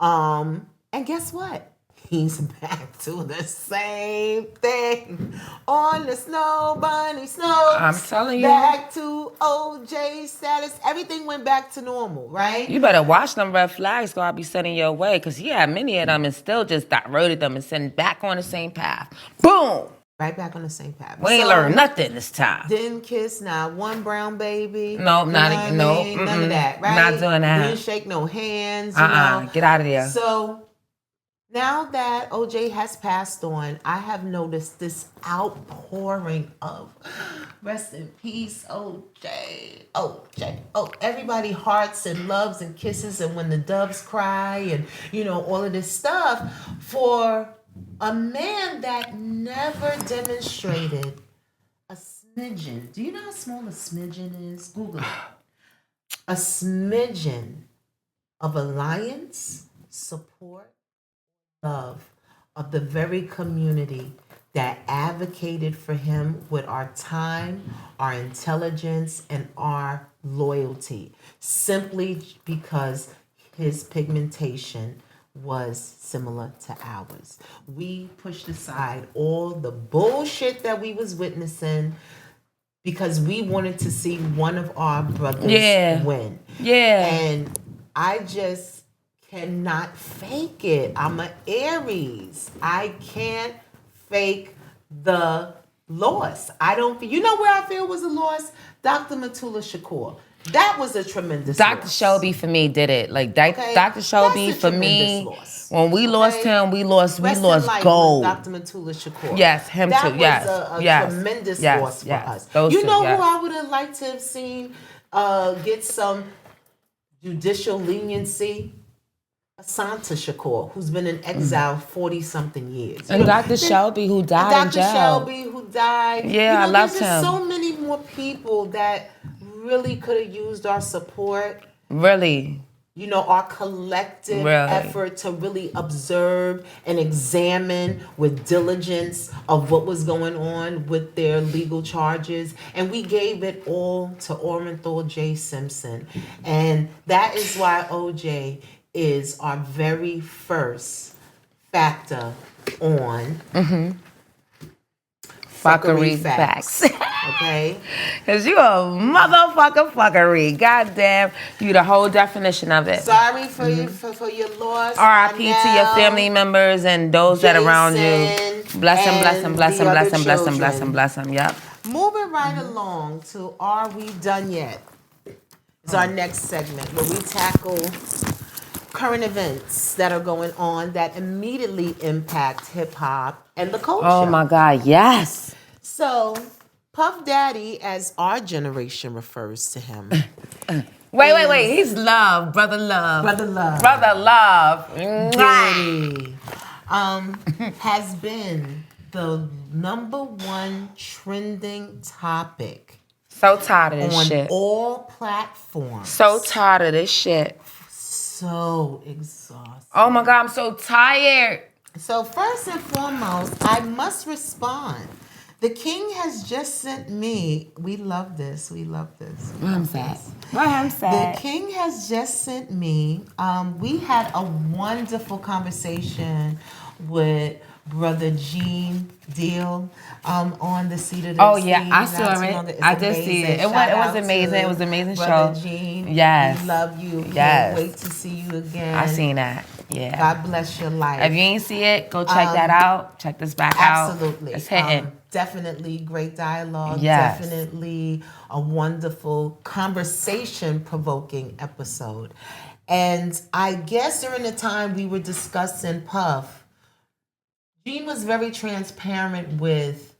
And guess what? He's back to the same thing. On the snow bunny snow. I'm telling you. Back to OJ status. Everything went back to normal, right? You better watch them red flags go. I'll be sending your way. Because he had many of them and still just diverted them and sent back on the same path. Boom. Right back on the same path. We ain't learned nothing this time. Didn't kiss not one brown baby. Nope, none of that, right? Not doing that. Didn't shake no hands. You know? Get out of there. So now that OJ has passed on, I have noticed this outpouring of rest in peace, OJ. Oh, everybody hearts and loves and kisses, and when the doves cry, and all of this stuff for a man that never demonstrated a smidgen. Do you know how small a smidgen is? Google it. A smidgen of alliance, support, love of the very community that advocated for him with our time, our intelligence, and our loyalty, simply because his pigmentation was similar to ours. We pushed aside all the bullshit that we was witnessing because we wanted to see one of our brothers win. Yeah. And I just cannot fake it. I'm an Aries. I can't fake the loss. I don't. You know where I feel was a loss? Dr. Matula Shakur. That was a tremendous Dr. loss. Shelby for me did it. Like Dr. Shelby That's a for me. loss. When we lost him, we lost Rest in life gold. with Dr. Matula Shakur. Yes, him that too. Yes, was a yes, tremendous yes, loss for yes. us. Those You two, know yes. who I would have liked to have seen get some judicial leniency? Asanta Shakur, who's been in exile 40-something years. And Dr. Shelby, who died in jail. Dr. Shelby, who died. Yeah, I loved there's him. just so many more people that really could have used our support. Really. Our collective effort to really observe and examine with diligence of what was going on with their legal charges. And we gave it all to Orenthal J. Simpson. And that is why OJ is our very first factor on fuckery facts. Okay? Because you a motherfucker fuckery. Goddamn. You the whole definition of it. Sorry for your loss. R.I.P. to your family members and those that are around you. Bless them, bless them, bless them, bless them, bless them, bless them, bless them. Yep. Moving right along to Are We Done Yet? Is our next segment where we tackle current events that are going on that immediately impact hip hop and the culture. Oh my God, yes. So, Puff Daddy, as our generation refers to him. Wait. He's Love, Brother Love. Brother Love. Brother Love. Diddy. Has been the #1 trending topic. So tired of this shit. On all platforms. So tired of this shit. So exhausted. Oh my God, I'm so tired. So first and foremost, I must respond. The king has just sent me. We love this. I'm sad. The king has just sent me. We had a wonderful conversation with Brother Gene Deal on the Seat of the Oh yeah, I saw it. I did see it. It was amazing. It was an amazing Brother show. Gene, yes, we love you. Yes, Can't wait to see you again. I seen that. Yeah. God bless your life. If you ain't see it, go check that out. Check this back Absolutely. out. It's hitting. Definitely great dialogue. Yes. Definitely a wonderful conversation-provoking episode. And I guess during the time we were discussing Puff, Gene was very transparent with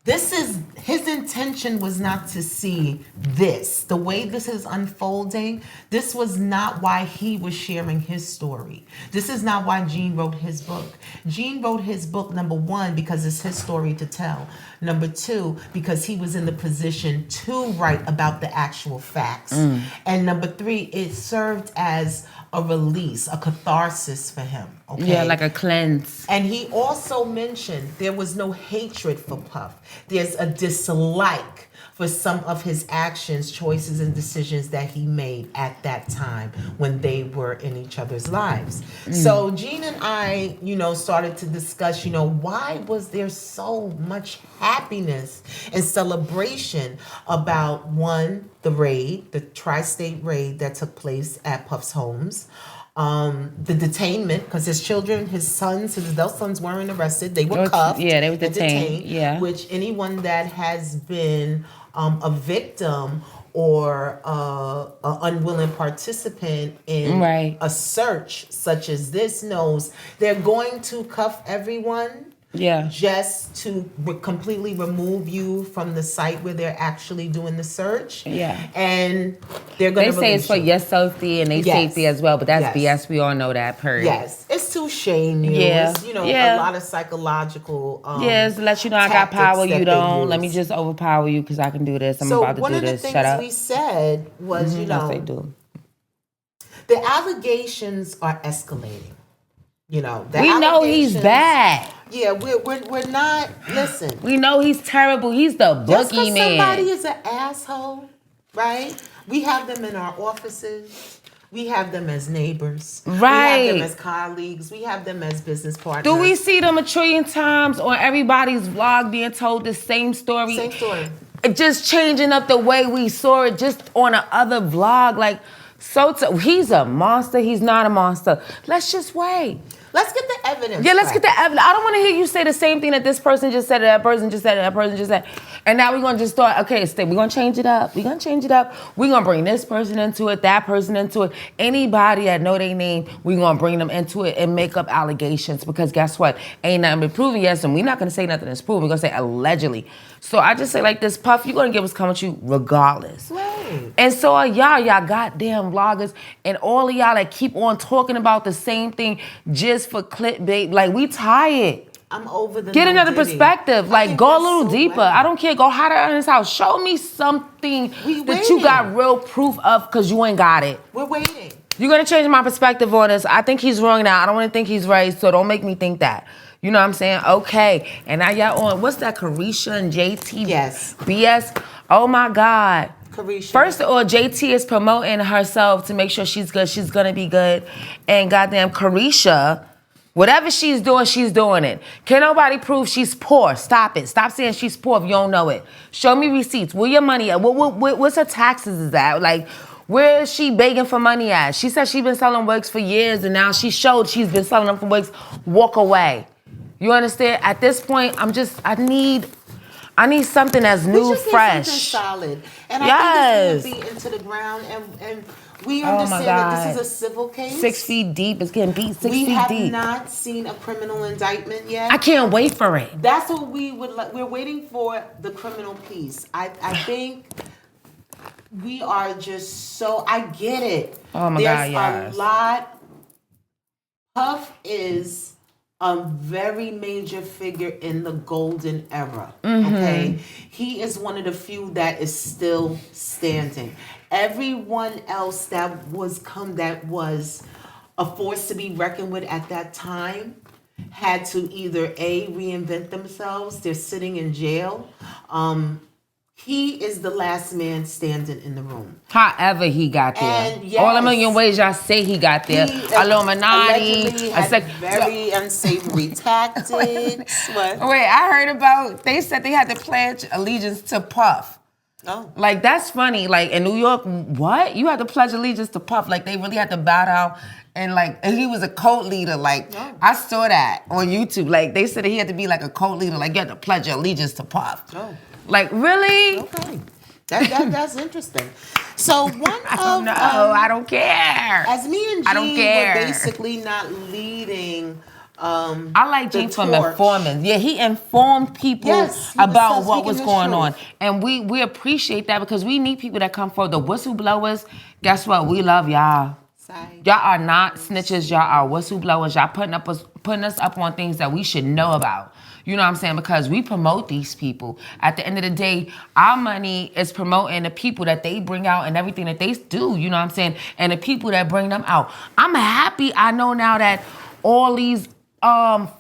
his intention was not to see this. The way this is unfolding, this was not why he was sharing his story. This is not why Gene wrote his book. Gene wrote his book, #1, because it's his story to tell. #2, because he was in the position to write about the actual facts. And #3, it served as a release, a catharsis for him. Okay? Yeah, like a cleanse. And he also mentioned there was no hatred for Puff. There's a dislike for some of his actions, choices, and decisions that he made at that time when they were in each other's lives. So Gene and I, started to discuss, why was there so much happiness and celebration about, one, the raid, the tri-state raid that took place at Puff's homes, the detainment, because his children, his adult sons weren't arrested. They were cuffed. Yeah, they were detained. Yeah. Which anyone that has been a victim or a unwilling participant in a search such as this knows they're going to cuff everyone. Yeah. Just to completely remove you from the site where they're actually doing the search. Yeah. And they're going to They say it's for your safety and their safety as well, but that's BS. We all know that, period. Yes. It's to shame you. Yeah. It's, a lot of psychological it's to let you know I got power, you don't. Let me just overpower you because I can do this. I'm about to do this. Shut up. One of the things we said was, Yes, they do. The allegations are escalating. We know he's bad. Yeah, we're not. Listen, we know he's terrible. He's the boogeyman. Somebody is an asshole, right? We have them in our offices. We have them as neighbors. Right. We have them as colleagues. We have them as business partners. Do we see them a trillion times on everybody's vlog being told the same story? Same story. Just changing up the way we saw it just on a other vlog. Like, He's a monster. He's not a monster. Let's just wait. Let's get the evidence. Yeah, let's get the evidence. I don't want to hear you say the same thing that this person just said, that person just said, that person just said. And now we're going to just start, okay, we're going to change it up. We're going to change it up. We're going to bring this person into it, that person into it. Anybody that know their name, we're going to bring them into it and make up allegations because guess what? Ain't nothing been proven yet, and we're not going to say nothing that's proven. We're going to say allegedly. So I just say like this, Puff, you're going to give us coming with you regardless. Right. And so are y'all goddamn vloggers and all of y'all that keep on talking about the same thing just for clickbait. Like, we tired. I'm over the Get another Diddy. perspective. Like, go a little deeper. Well. I don't care. Go hide it in his house. Show me something that you got real proof of because you ain't got it. We're waiting. You're going to change my perspective on this. I think he's wrong now. I don't want to think he's right, so don't make me think that. You know what I'm saying? Okay. And now y'all on, what's that, Carisha and JT? Yes. BS? Oh, my God. Carisha. First of all, JT is promoting herself to make sure she's good. She's going to be good. And goddamn Carisha, whatever she's doing it. Can nobody prove she's poor? Stop it. Stop saying she's poor if you don't know it. Show me receipts. Where your money at? What's her taxes is at? Like, where is she begging for money at? She said she's been selling wigs for years, and now she showed she's been selling them for wigs. Walk away. You understand? At this point, I need something that's new, fresh. Something solid. And I think it's going to be into the ground, and we understand that this is a civil case. 6 feet deep. It's getting beat 6 feet deep. We have not seen a criminal indictment yet. I can't wait for it. That's what we would like. We're waiting for the criminal piece. I think we are just so, I get it. Oh my God, yes. There's a lot. Puff is a very major figure in the golden era. Okay, he is one of the few that is still standing. Everyone else that was a force to be reckoned with at that time had to either reinvent themselves. They're sitting in jail. He is the last man standing in the room. However he got there. And yes, all a million ways y'all say he got there. Illuminati. Had very unsavory tactics. What? Wait, I heard about, they said they had to pledge allegiance to Puff. Oh. Like, that's funny. Like, in New York, what? You had to pledge allegiance to Puff. Like, they really had to bow down. And he was a cult leader. Like, I saw that on YouTube. Like, they said that he had to be like a cult leader. Like, you had to pledge your allegiance to Puff. Oh. Like, really? Okay. That's interesting. So I don't care. As me and G I don't care. were basically not leading. I like G from informing. Yeah, he informed people about what was going on. And we appreciate that because we need people that come forward. The whistleblowers, guess what? We love y'all. Y'all are not snitches. Y'all are whistleblowers. Y'all putting us up on things that we should know about. You know what I'm saying? Because we promote these people. At the end of the day, our money is promoting the people that they bring out and everything that they do. You know what I'm saying? And the people that bring them out. I'm happy I know now that all these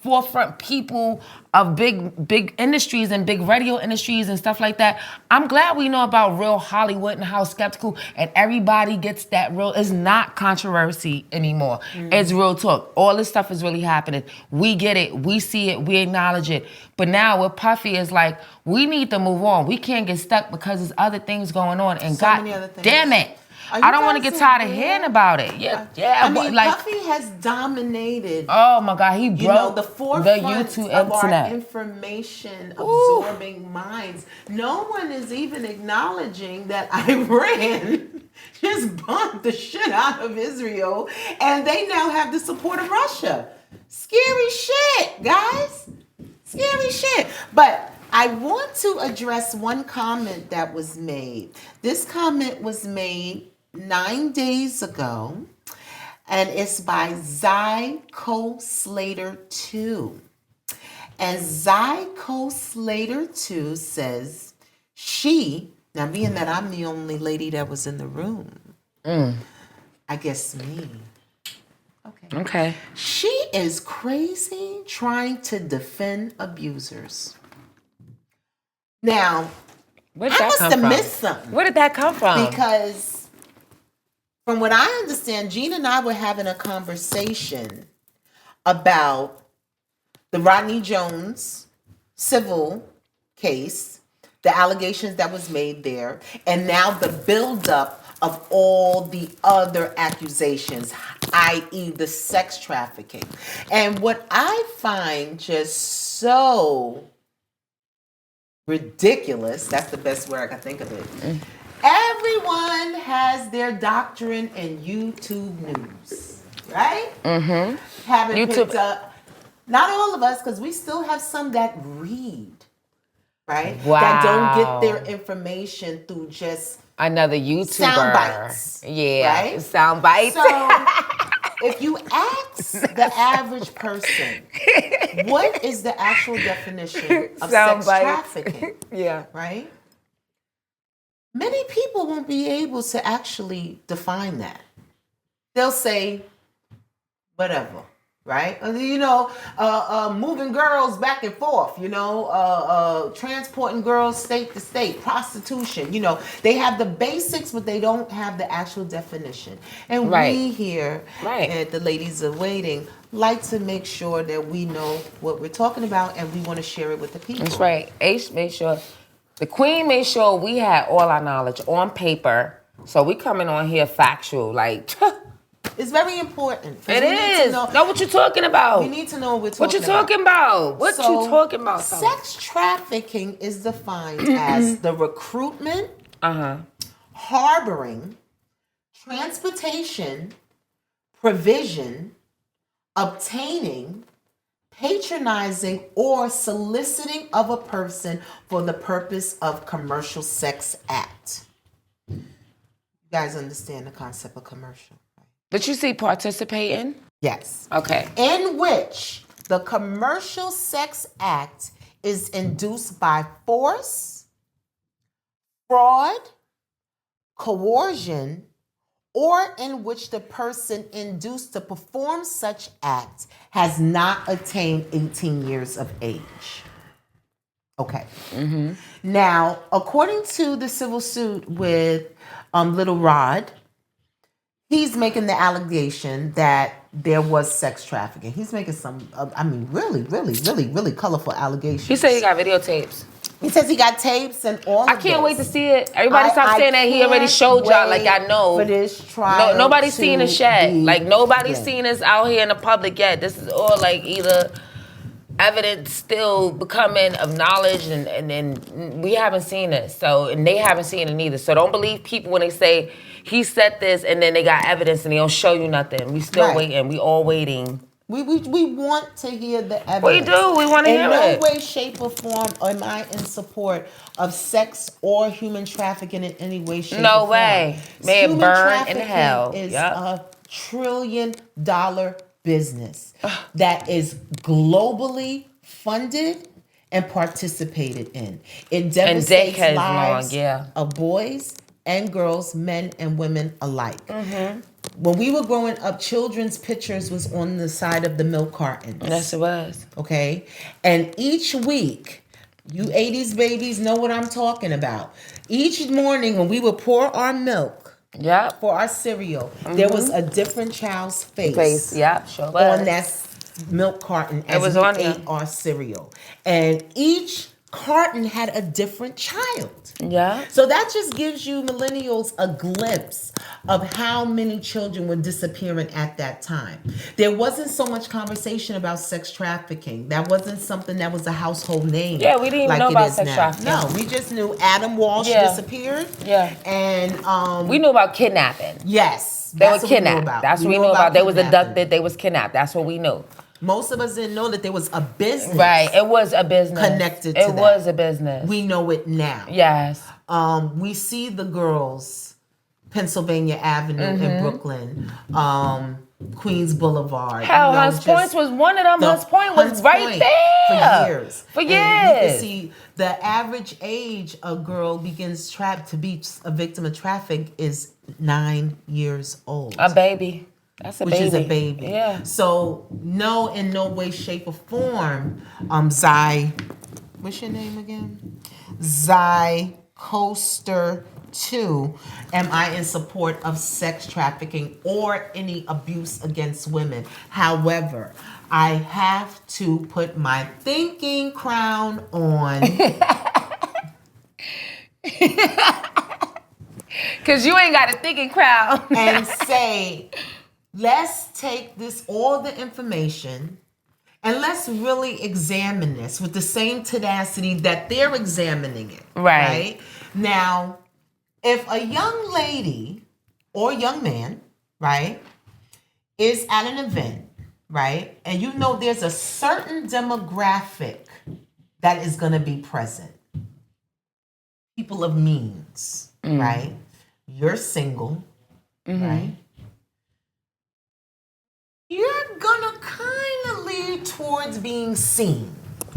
forefront people of big industries and big radio industries and stuff like that. I'm glad we know about real Hollywood and how skeptical and everybody gets that real. It's not controversy anymore. It's real talk. All this stuff is really happening. We get it. We see it. We acknowledge it. But now with Puffy is like, we need to move on. We can't get stuck because there's other things going on. And God damn it. I don't want to get tired of hearing about it. Yeah. I mean, like, Puffy has dominated. Oh my God, he broke the forefront YouTube of internet. our information absorbing minds. No one is even acknowledging that Iran just bombed the shit out of Israel, and they now have the support of Russia. Scary shit, guys. Scary shit. But I want to address one comment that was made. This comment was made 9 days ago, and it's by Zyko Slater 2. And Zyko Slater 2 says, now being that I'm the only lady that was in the room, I guess me. Okay. She is crazy trying to defend abusers. Now, I must have missed something. Where did that come from? Because from what I understand, Gina and I were having a conversation about the Rodney Jones civil case, the allegations that was made there, and now the buildup of all the other accusations, i.e. the sex trafficking. And what I find just so ridiculous, that's the best word I can think of it. Everyone has their doctrine in YouTube news, right? Mm-hmm. Having YouTube. picked up, not all of us, because we still have some that read, right? Wow. That don't get their information through just another YouTuber. sound bites. Yeah, right? sound bites. So if you ask the average person, what is the actual definition of Sound sex bites. trafficking? Yeah. Right? Many people won't be able to actually define that. They'll say, whatever, right? Moving girls back and forth, transporting girls state to state, prostitution, they have the basics, but they don't have the actual definition. And we here at the Ladies of Waiting like to make sure that we know what we're talking about, and we want to share it with the people. That's right. Ace made sure, the Queen made sure we had all our knowledge on paper. So we coming on here factual, like... It's very important. It is. Know what you're talking about. We need to know what we're talking about. What you talking about? What you talking about? Sex trafficking is defined as the recruitment, harboring, transportation, provision, obtaining, patronizing, or soliciting of a person for the purpose of commercial sex act. You guys understand the concept of commercial? Did you see participating? Yes. Okay. In which the commercial sex act is induced by force, fraud, coercion, or in which the person induced to perform such act has not attained 18 years of age. Okay. Mm-hmm. Now, according to the civil suit with Little Rod, he's making the allegation that there was sex trafficking. He's making some, really, really, really, really colorful allegations. He said he got videotapes. He says he got tapes and all I can't wait to see it. Everybody stop saying that he already showed y'all. Like, I know. For this trial. Nobody's seen this yet. Like, nobody's seen this out here in the public yet. This is all, like, either evidence still becoming of knowledge and we haven't seen it. So, and they haven't seen it either. So don't believe people when they say he said this and then they got evidence and they don't show you nothing. We still waiting. We all waiting. We want to hear the evidence. We do. We want to hear it. In no way, shape, or form am I in support of sex or human trafficking in any way, shape, or form. No way. May it burn in hell. Is a $1 trillion business that is globally funded and participated in. It devastates lives of boys and girls, men and women alike. Mm-hmm. When we were growing up, children's pictures was on the side of the milk cartons. Yes, it was. Okay? And each week, you 80s babies know what I'm talking about. Each morning when we would pour our milk for our cereal, there was a different child's face sure was. on that milk carton as we ate our cereal. And each carton had a different child. Yeah. So that just gives you millennials a glimpse of how many children were disappearing at that time. There wasn't so much conversation about sex trafficking. That wasn't something that was a household name. Yeah, we didn't even know about sex trafficking. No, we just knew Adam Walsh disappeared. Yeah. And we knew about kidnapping. Yes. They were kidnapped. That's what we knew about. They was abducted. They was kidnapped. That's what we knew. Most of us didn't know that there was a business. Right, it was a business. Connected to that. It was a business. We know it now. Yes. We see the girls, Pennsylvania Avenue in Brooklyn, Queens Boulevard. Hell, Hunts Point was one of them. Hunts Point was right there. For years. And you can see the average age a girl begins to be a victim of trafficking is 9 years old. A baby. That's a baby. Which is a baby. Yeah. So, no, in no way, shape, or form, Zy, what's your name again? Zy Coaster 2, am I in support of sex trafficking or any abuse against women. However, I have to put my thinking crown on. Because you ain't got a thinking crowd. and say, let's take all the information, and let's really examine this with the same tenacity that they're examining it. Right. Now, if a young lady or young man, right, is at an event, right, and you know there's a certain demographic that is going to be present, people of means, right? You're single, right? You're gonna kind of lead towards being seen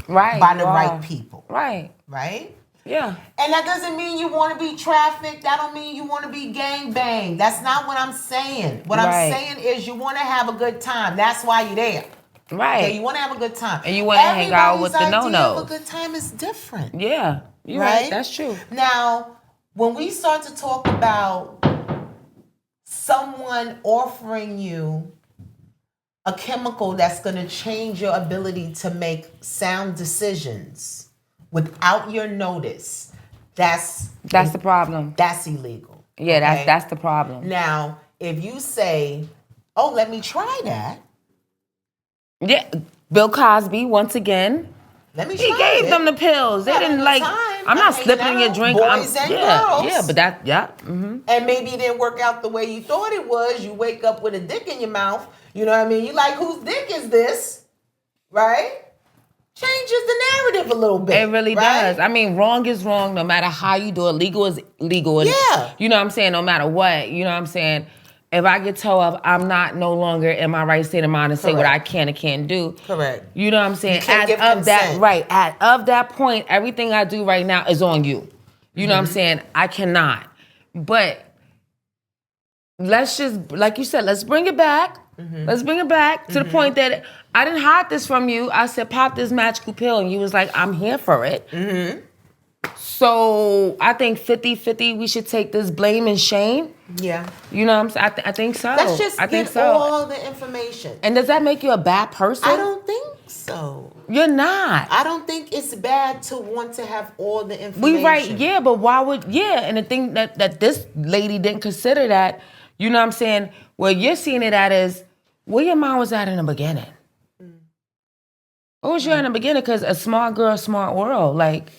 by the right people. Right. Right? Yeah. And that doesn't mean you want to be trafficked. That don't mean you want to be gang bang. That's not what I'm saying. What I'm saying is you want to have a good time. That's why you're there. Right. Okay, you want to have a good time. And you want to hang out with the no-nos. Everybody's idea of a good time is different. Yeah. You're right. That's true. Now, when we start to talk about someone offering you a chemical that's going to change your ability to make sound decisions without your notice, that's the problem. That's illegal. Yeah, okay? that's the problem. Now, if you say, "Oh, let me try that," yeah, Bill Cosby once again. Let me try He gave it. them the pills. They didn't like. I'm not slipping in your drink. Boys and girls. Yeah, but that, Mm-hmm. And maybe it didn't work out the way you thought it was. You wake up with a dick in your mouth. You know what I mean? You like, whose dick is this? Right? Changes the narrative a little bit. It really does. I mean, wrong is wrong no matter how you do it. Legal is legal. And, you know what I'm saying? No matter what. You know what I'm saying? If I get told up, I'm not no longer in my right state of mind to say what I can and can't do. Correct. You know what I'm saying? As of that point, everything I do right now is on you. You know what I'm saying? I cannot. But let's just, like you said, let's bring it back. Let's bring it back to the point that I didn't hide this from you. I said, pop this magical pill. And you was like, I'm here for it. So I think 50-50, we should take this blame and shame. Yeah. You know what I'm saying? I think so. Let's just get all the information. And does that make you a bad person? I don't think so. You're not. I don't think it's bad to want to have all the information. Yeah, but why would, and the thing that this lady didn't consider that, you know what I'm saying? Well, you're seeing it at is, where your mom was at in the beginning. What was you in the beginning? Because a smart girl, smart world. Like,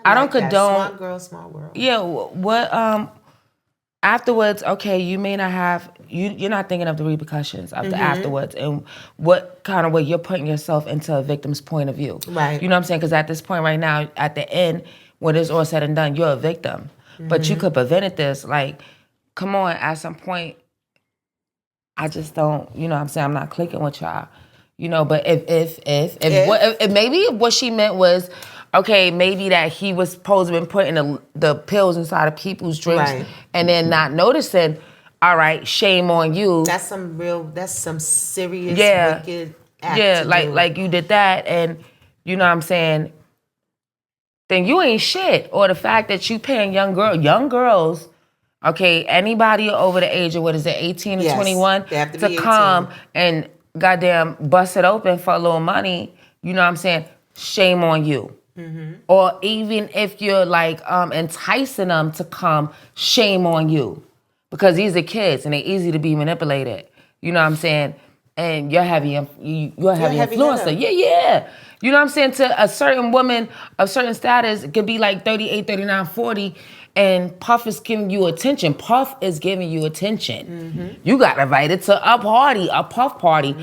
I don't condone. Smart girl, smart world. Yeah, what, afterwards, okay, you may not have, you're not thinking of the repercussions of the afterwards and what kind of way you're putting yourself into a victim's point of view. Right. You know what I'm saying? Because at this point right now, at the end, when it's all said and done, you're a victim. But you could prevent this. Like, come on, at some point, I just don't, you know what I'm saying? I'm not clicking with y'all. You know, but if maybe what she meant was, okay, maybe that he was supposed to have been putting the pills inside of people's drinks and then not noticing, all right, shame on you. That's some serious wicked act to do. like you did that and, you know what I'm saying, then you ain't shit. Or the fact that you paying young girls, okay, anybody over the age of, 18 to 21, to come and goddamn bust it open for a little money, you know what I'm saying, shame on you. Or even if you're like enticing them to come, shame on you. Because these are kids and they're easy to be manipulated. You know what I'm saying? And you're heavy influencer. Yeah. You know what I'm saying? To a certain woman of certain status, it could be like 38, 39, 40, and Puff is giving you attention. Puff is giving you attention. You got invited to a Puff party.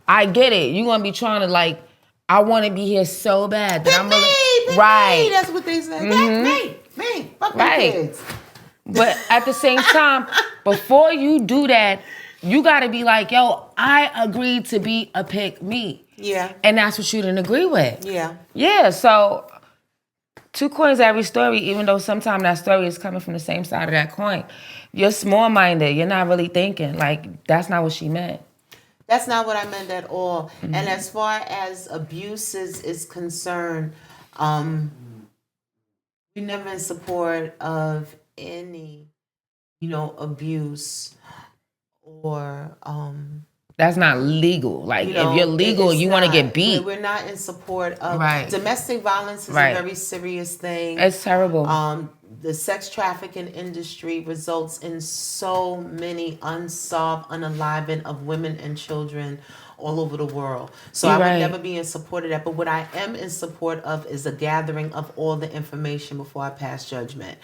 I get it. You're going to be trying to like, I want to be here so bad that I'm gonna right. That's what they say. That's me. Fuck my kids. But at the same time, before you do that, you gotta be like, yo, I agreed to be a pick me. Yeah. And that's what you didn't agree with. Yeah. Yeah. So two coins every story, even though sometimes that story is coming from the same side of that coin. You're small-minded. You're not really thinking. Like, that's not what she meant. That's not what I meant at all. And as far as abuse is concerned, we're never in support of any, abuse or that's not legal. Like, if you're legal, you want to get beat. We're not in support of domestic violence is a very serious thing. It's terrible. the sex trafficking industry results in so many unsolved, unalivened of women and children all over the world. So You're I would right. never be in support of that. But what I am in support of is a gathering of all the information before I pass judgment.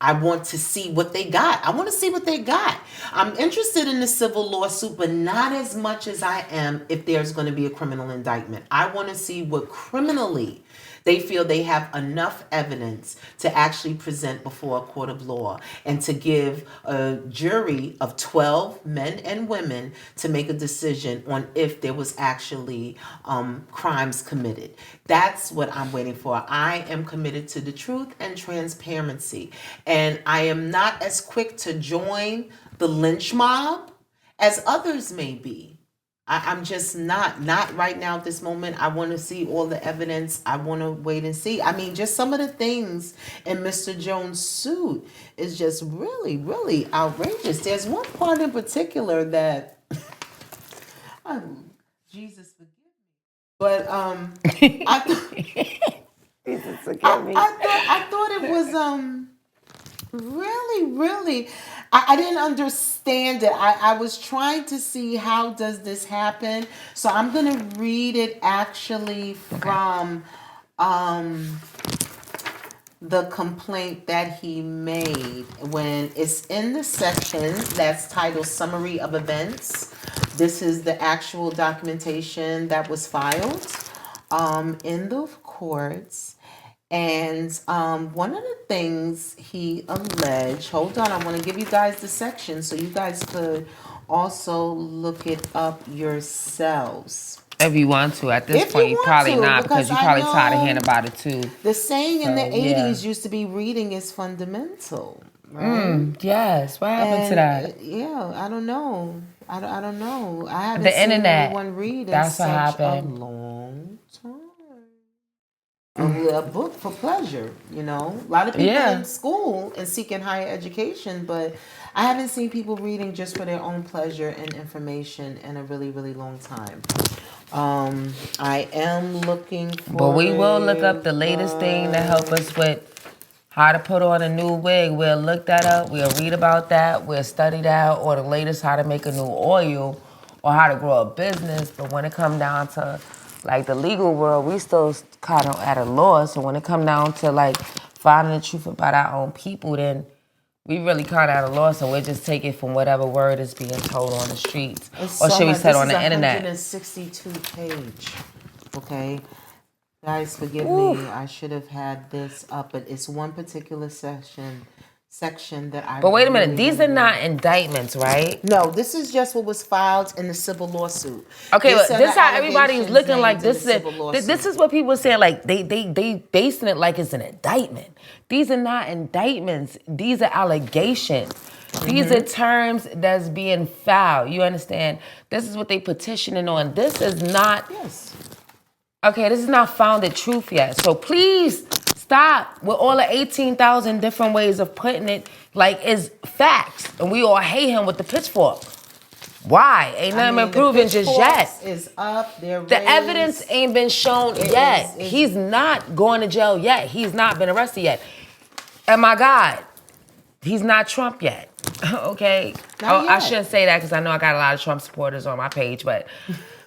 I want to see what they got. I want to see what they got. I'm interested in the civil lawsuit, but not as much as I am if there's going to be a criminal indictment. I want to see what criminally they feel they have enough evidence to actually present before a court of law and to give a jury of 12 men and women to make a decision on if there was actually crimes committed. That's what I'm waiting for. I am committed to the truth and transparency. And I am not as quick to join the lynch mob as others may be. I'm just not right now at this moment. I want to see all the evidence. I want to wait and see. I mean, just some of the things in Mr. Jones' suit is just really, really outrageous. There's one part in particular that, Jesus forgive me, but Jesus, forgive me. I thought it was really, really, I didn't understand it. I was trying to see how does this happen. So I'm going to read it actually from the complaint that he made when it's in the section that's titled Summary of Events. This is the actual documentation that was filed in the courts. And one of the things he alleged, hold on, I want to give you guys the section so you guys could also look it up yourselves. If you want to, at this point, you probably not because you probably tired of hearing about it too. The saying in the 80s used to be reading is fundamental, right? Yes. What happened to that? Yeah, I don't know. I don't know. I haven't The seen internet. anyone read That's in what such a happened. long time. A book for pleasure, you know. A lot of people in school and seeking higher education, but I haven't seen people reading just for their own pleasure and information in a really, really long time. I am looking for. But we will look up the latest thing to help us with how to put on a new wig. We'll look that up. We'll read about that. We'll study that, or the latest how to make a new oil, or how to grow a business. But when it comes down to like the legal world, we still kind of at a loss. And when it come down to like finding the truth about our own people, then we really kind of at a loss, and we'll just take it from whatever word is being told on the streets, or should we say on the internet. 162 page. Okay, guys, forgive me. I should have had this up, but it's one particular section that I. But wait a minute, these are not indictments, right? No, this is just what was filed in the civil lawsuit. Okay, but this how everybody's looking like this is what people are saying, like they basing it like it's an indictment. These are not indictments. These are allegations. These are terms that's being filed. You understand? This is what they petitioning on. This is not okay, this is not founded truth yet. So please stop with all the 18,000 different ways of putting it like it's facts. And we all hate him with the pitchfork. Why? Ain't nothing been proven just yet. Is up, the evidence ain't been shown yet. He's not going to jail yet. He's not been arrested yet. And my God, he's not Trump yet. Okay? I shouldn't say that because I know I got a lot of Trump supporters on my page, but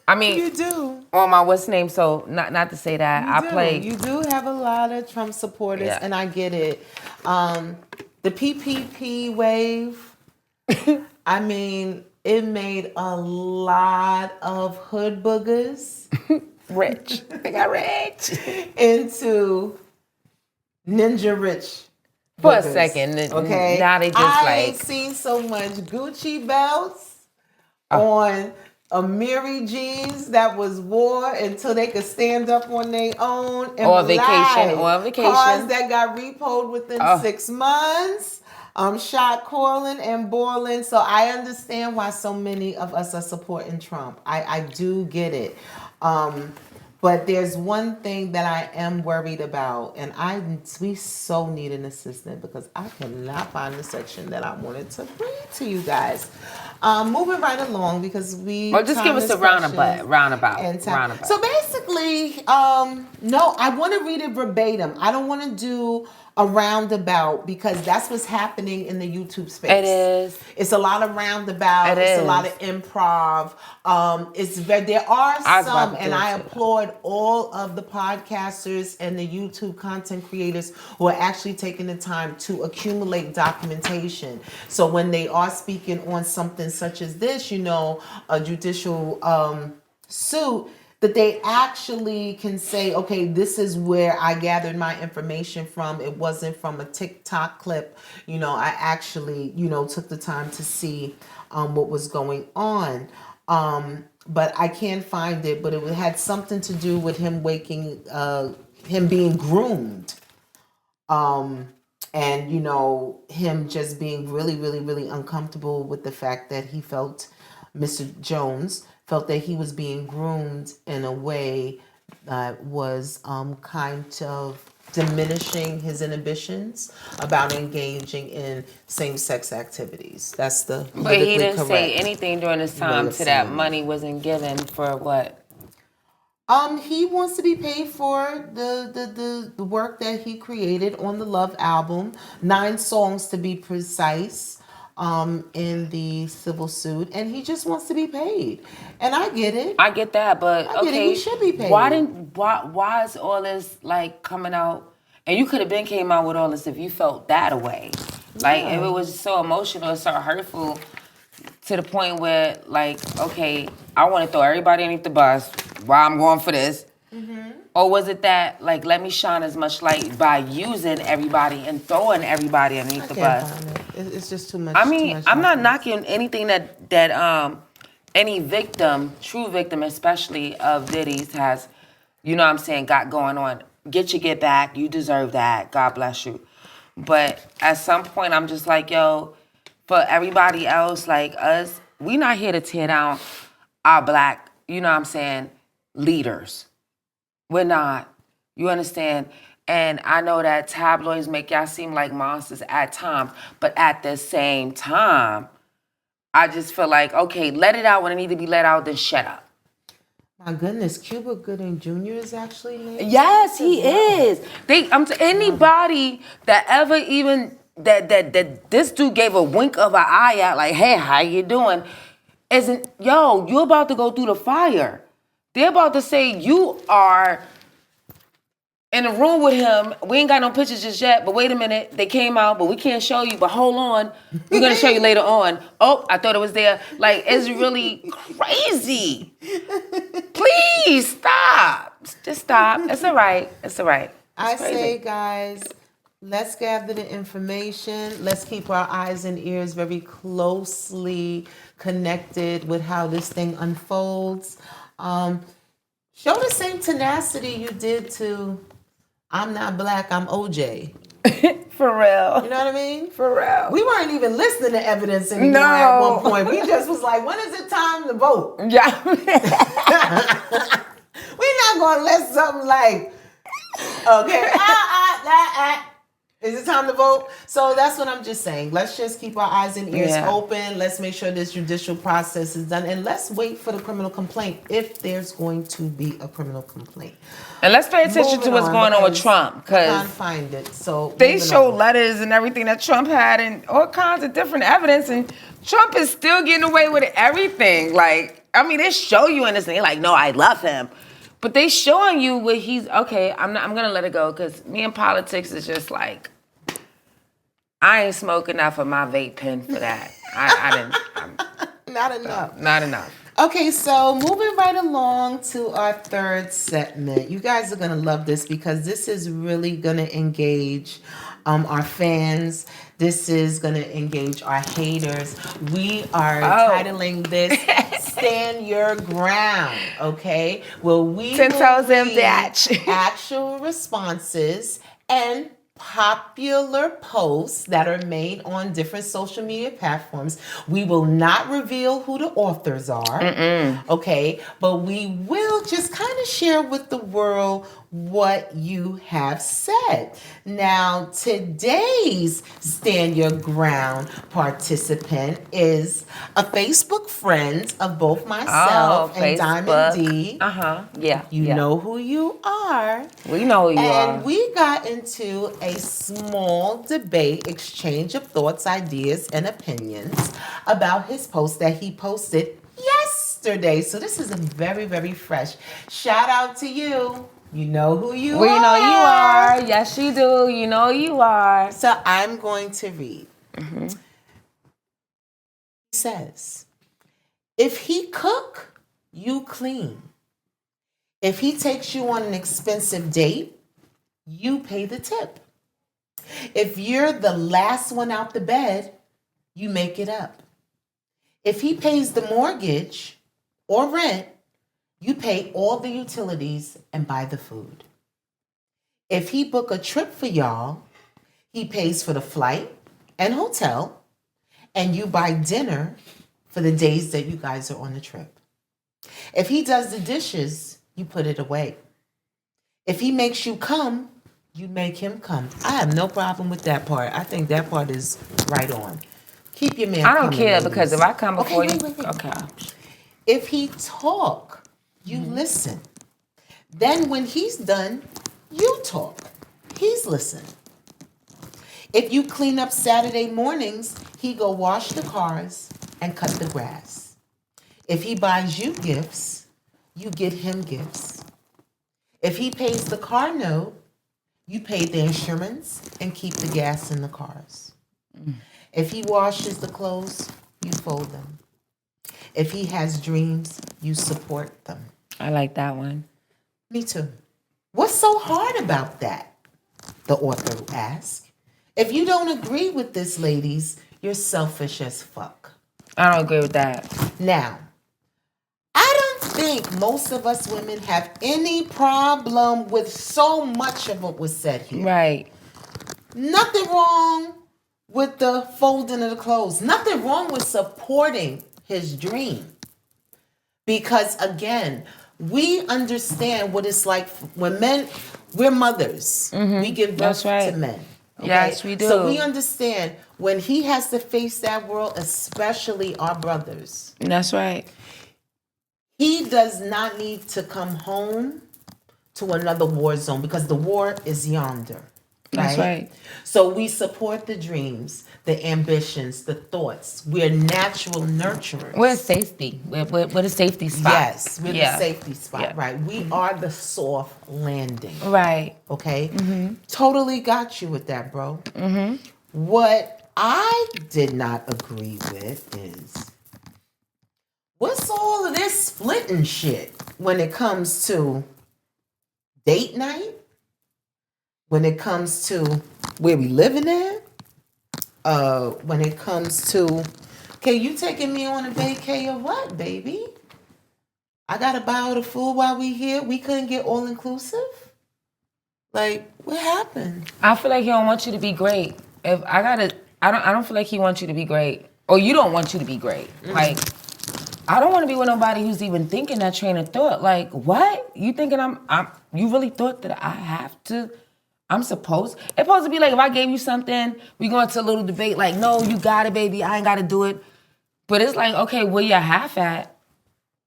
I mean, you do. On my what's name, so not to say that. You do have a lot of Trump supporters, and I get it. The PPP wave, I mean, it made a lot of hood boogers rich. They got rich into ninja rich. For boogers, a second, okay. Now they just I ain't seen so much Gucci belts on Amiri jeans that was wore until they could stand up on their own. And or vacation. Cars that got repoed within 6 months. Shot calling and boiling. So I understand why so many of us are supporting Trump. I do get it. But there's one thing that I am worried about, and we so need an assistant because I cannot find the section that I wanted to bring to you guys. Moving right along because just give us a roundabout. So basically, no, I want to read it verbatim. I don't want to do a roundabout, because that's what's happening in the YouTube space. It is. It's a lot of roundabout. It's a lot of improv. There are some, and I applaud all of the podcasters and the YouTube content creators who are actually taking the time to accumulate documentation. So when they are speaking on something such as this, a judicial suit, that they actually can say, okay, this is where I gathered my information from. It wasn't from a TikTok clip. I actually, took the time to see what was going on. But I can't find it, but it had something to do with him him being groomed. And, him just being really, really, really uncomfortable with the fact that he felt Mr. Jones felt that he was being groomed in a way that was kind of diminishing his inhibitions about engaging in same-sex activities. That's the politically correct. But he didn't say anything during this time to that money wasn't given for what? He wants to be paid for the work that he created on the Love album, 9 songs to be precise. In the civil suit, and he just wants to be paid, and I get it. I get that, but okay, he should be paid. Why is all this like coming out? And you could have been came out with all this if you felt that away, like if it was so emotional, so hurtful, to the point where like, okay, I want to throw everybody underneath the bus while I'm going for this. Mm-hmm. Or was it that, like, let me shine as much light by using everybody and throwing everybody underneath the bus? It's just too much. I mean, I'm not knocking anything that any victim, true victim especially of Diddy's has, got going on. Get your get back. You deserve that. God bless you. But at some point, I'm just like, yo, for everybody else, like us, we not here to tear down our black, leaders. We're not. You understand? And I know that tabloids make y'all seem like monsters at times, but at the same time, I just feel like, okay, let it out when it need to be let out, then shut up. My goodness, Cuba Gooding Jr. is actually named. Yes, he is. Anybody that ever even that this dude gave a wink of an eye at, like, hey, how you doing? You about to go through the fire. They're about to say you are in a room with him. We ain't got no pictures just yet, but wait a minute. They came out, but we can't show you. But hold on. We're going to show you later on. Oh, I thought it was there. Like, it's really crazy. Please, stop. Just stop. It's all right. It's all right. I say, guys, let's gather the information. Let's keep our eyes and ears very closely connected with how this thing unfolds. Show the same tenacity you did to I'm Not Black, I'm OJ. For real. You know what I mean? For real. We weren't even listening to evidence anymore at one point. We just was like, when is it time to vote? Yeah. We're not going to let something like, okay, is it time to vote? So that's what I'm just saying. Let's just keep our eyes and ears open. Let's make sure this judicial process is done. And let's wait for the criminal complaint if there's going to be a criminal complaint. And let's pay attention to what's going on with Trump. I can't find it. So they show letters and everything that Trump had and all kinds of different evidence. And Trump is still getting away with everything. Like, I mean, they show you in this thing. Like, no, I love him. But they showing you what he's, okay, I'm going to let it go because me and politics is just like, I ain't smoke enough of my vape pen for that. I didn't. Not enough. Not enough. Okay, so moving right along to our third segment. You guys are going to love this because this is really going to engage our fans. This is going to engage our haters. We are titling this Stand Your Ground, okay? Well, we 10 toes in read that. actual responses and popular posts that are made on different social media platforms. We will not reveal who the authors are, okay? But we will just kind of share with the world what you have said. Now, today's Stand Your Ground participant is a Facebook friend of both myself and Diamond D. Yeah. You know who you are. We know who you are. And we got into a small debate, exchange of thoughts, ideas, and opinions about his post that he posted yesterday. So this is a very, very fresh. Shout out to you. You know who you are. We know you are. Yes, you do. You know you are. So I'm going to read. It says, if he cook, you clean. If he takes you on an expensive date, you pay the tip. If you're the last one out the bed, you make it up. If he pays the mortgage or rent, you pay all the utilities and buy the food. If he book a trip for y'all, he pays for the flight and hotel, and you buy dinner for the days that you guys are on the trip. If he does the dishes, you put it away. If he makes you come, you make him come. I have no problem with that part. I think that part is right on. Keep your man I don't coming, care ladies. because if I come before wait. you... Okay. If he talk, you listen. Then when he's done, you talk. He's listening. If you clean up Saturday mornings, he go wash the cars and cut the grass. If he buys you gifts, you get him gifts. If he pays the car note, you pay the insurance and keep the gas in the cars. If he washes the clothes, you fold them. If he has dreams, you support them. I like that one. Me too. What's so hard about that? The author asked. If you don't agree with this, ladies, you're selfish as fuck. I don't agree with that. Now, I don't think most of us women have any problem with so much of what was said here. Right. Nothing wrong with the folding of the clothes. Nothing wrong with supporting his dream. Because again, we understand what it's like when men, we're mothers. We give birth to men. Okay? Yes, we do. So we understand when he has to face that world, especially our brothers. That's right. He does not need to come home to another war zone because the war is yonder. That's right. So we support the dreams, the ambitions, the thoughts. We're natural nurturers. We're safety. We're the safety spot. Yes, we're the safety spot, right? We are the soft landing. Right. Okay? Totally got you with that, bro. What I did not agree with is, what's all of this splitting shit when it comes to date night? When it comes to where we living at? When it comes to, okay, you taking me on a vacay or what, baby? I gotta buy all the food while we here. We couldn't get all inclusive? Like, what happened? I feel like he don't want you to be great. If I don't feel like he wants you to be great. Or you don't want you to be great. Like, I don't want to be with nobody who's even thinking that train of thought. Like, what? You thinking you really thought that I have to, it's supposed to be like, if I gave you something, we go into a little debate, like, no, you got it, baby, I ain't got to do it. But it's like, okay, where you half at?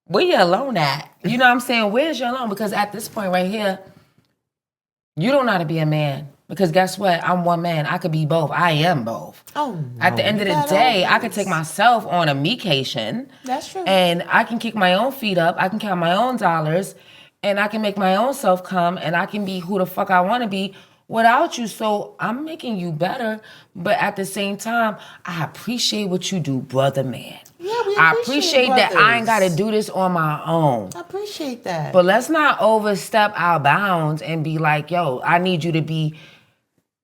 Where you alone at? You know what I'm saying? Where's your alone? Because at this point right here, you don't know how to be a man. Because guess what? I'm one man. I could be both. I am both. Oh, no. At the end of the day, I could take myself on a me-cation. That's true. And I can kick my own feet up. I can count my own dollars. And I can make my own self come. And I can be who the fuck I want to be without you. So I'm making you better. But at the same time, I appreciate what you do, brother man. Yeah, we appreciate that I ain't got to do this on my own. I appreciate that. But let's not overstep our bounds and be like, yo, I need you to be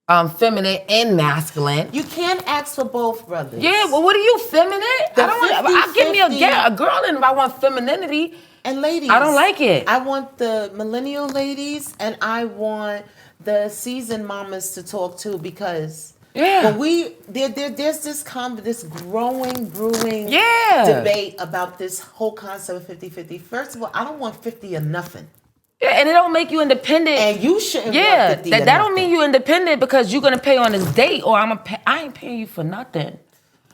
feminine and masculine. You can't ask for both, brothers. Yeah, well, what are you, feminine? I don't want. I give me a girl, and if I want femininity, and ladies, I don't like it. I want the millennial ladies, and I want the seasoned mamas to talk too, because when there's this growing, brewing debate about this whole concept of 50-50. First of all, I don't want 50 or nothing. Yeah, and it don't make you independent. And you shouldn't work that nothing. don't mean you independent because you're gonna pay on this date, or I ain't paying you for nothing.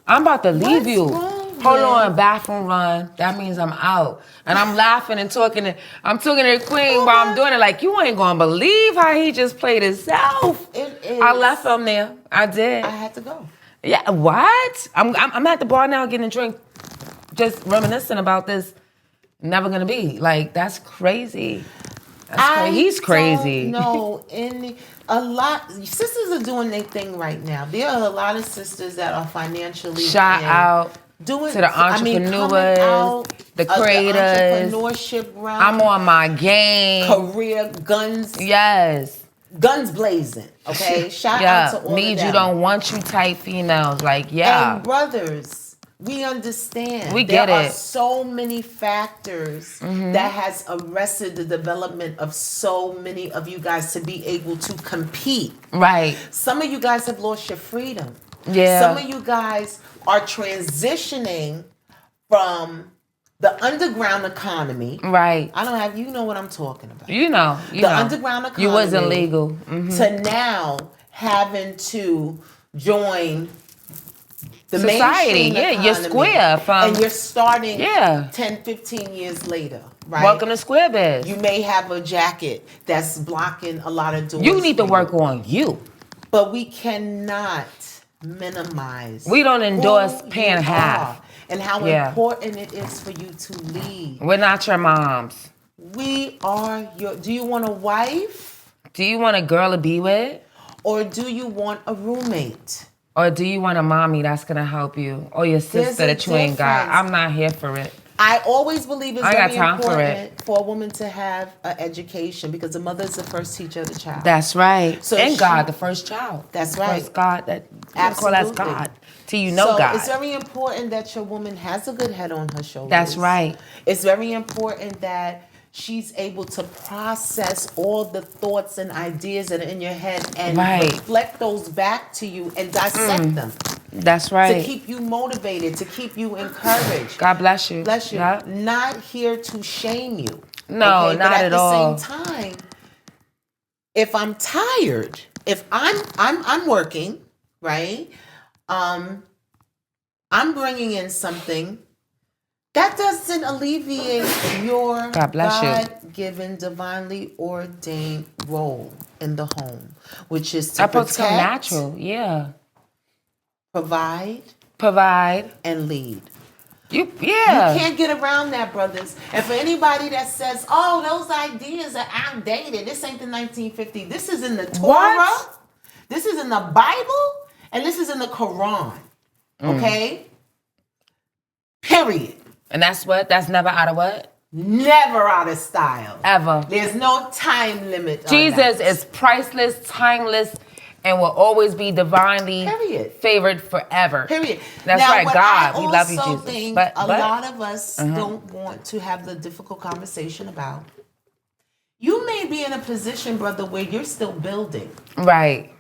I'm about to leave you. Hold on, bathroom run. That means I'm out. And I'm laughing and talking. I'm talking to the queen while I'm doing it. Like, you ain't gonna believe how he just played himself. It is. I left him there. I did. I had to go. Yeah, what? I'm at the bar now getting a drink, just reminiscing about this. Never gonna be. Like, that's crazy. He's crazy. No, a lot sisters are doing their thing right now. There are a lot of sisters that are financially shout out doing to the entrepreneurs, the creators, the entrepreneurship realm. I'm on my game. Career guns. Yes. Guns blazing. Okay. Shout out to all need of them. you, don't want you type females. Like, yeah. And brothers. We understand. We get there it. are so many factors that has arrested the development of so many of you guys to be able to compete. Right. Some of you guys have lost your freedom. Yeah. Some of you guys are transitioning from the underground economy. Right. I don't have, you know what I'm talking about. You know. The underground economy. You wasn't legal. To now having to join the society, economy, you're square from, and you're starting 10, 15 years later, right? Welcome to Square Biz. You may have a jacket that's blocking a lot of doors. You need to work on you. But we cannot minimize. We don't endorse paying half. And how important it is for you to lead. We're not your moms. We are your, do you want a wife? Do you want a girl to be with? Or do you want a roommate? Or do you want a mommy that's going to help you? Or your sister that you ain't got? I'm not here for it. I always believe it's very important for a woman to have an education because the mother is the first teacher of the child. That's right. So and God, the first child. That's right. First God, that call us God. Till you know God. It's very important that your woman has a good head on her shoulders. That's right. It's very important that she's able to process all the thoughts and ideas that are in your head and reflect those back to you and dissect them. That's right. To keep you motivated, to keep you encouraged. God bless you. Bless you. Yeah. Not here to shame you. No, okay? not at all. But at the same time, if I'm tired, if I'm working, right? I'm bringing in something. That doesn't alleviate your God-given, divinely ordained role in the home, which is to protect, so natural, provide, and lead. You can't get around that, brothers. And for anybody that says, "Oh, those ideas are outdated. This ain't the 1950s. This is in the Torah. This is in the Bible, and this is in the Quran." Okay. Period. And that's never out of what? Never out of style. Ever. There's no time limit. Jesus is priceless, timeless, and will always be divinely favored forever. Period. That's now, right, God. We love you, Jesus. Jesus. Think a lot of us don't want to have the difficult conversation about. You may be in a position, brother, where you're still building. Right.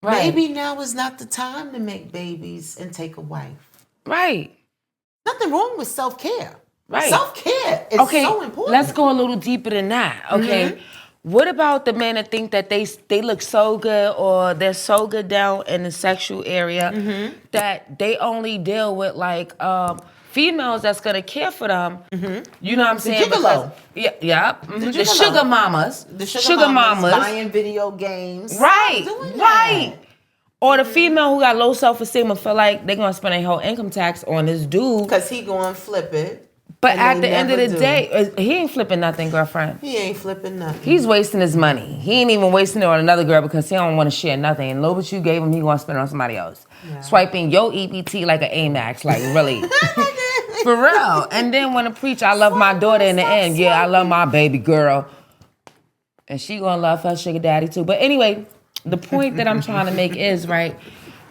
Maybe now is not the time to make babies and take a wife. Right. Nothing wrong with self-care. Right. Self-care is so important. Let's go a little deeper than that. Okay. What about the men that think that they look so good or they're so good down in the sexual area that they only deal with like females that's gonna care for them? You know what I'm saying? Gigolo. The sugar mamas. The sugar mamas buying video games. Right. Or the female who got low self-esteem and feel like they're going to spend their whole income tax on this dude. Because he going to flip it. But at the end of the day, he ain't flipping nothing, girlfriend. He ain't flipping nothing. He's wasting his money. He ain't even wasting it on another girl because he don't want to share nothing. And little bit you gave him, he going to spend it on somebody else. Yeah. Swiping your EBT like an Amex, like really. For real. And then when I preach, I love my daughter in the end. Yeah, I love my baby girl. And she going to love her sugar daddy too. But anyway, the point that I'm trying to make is,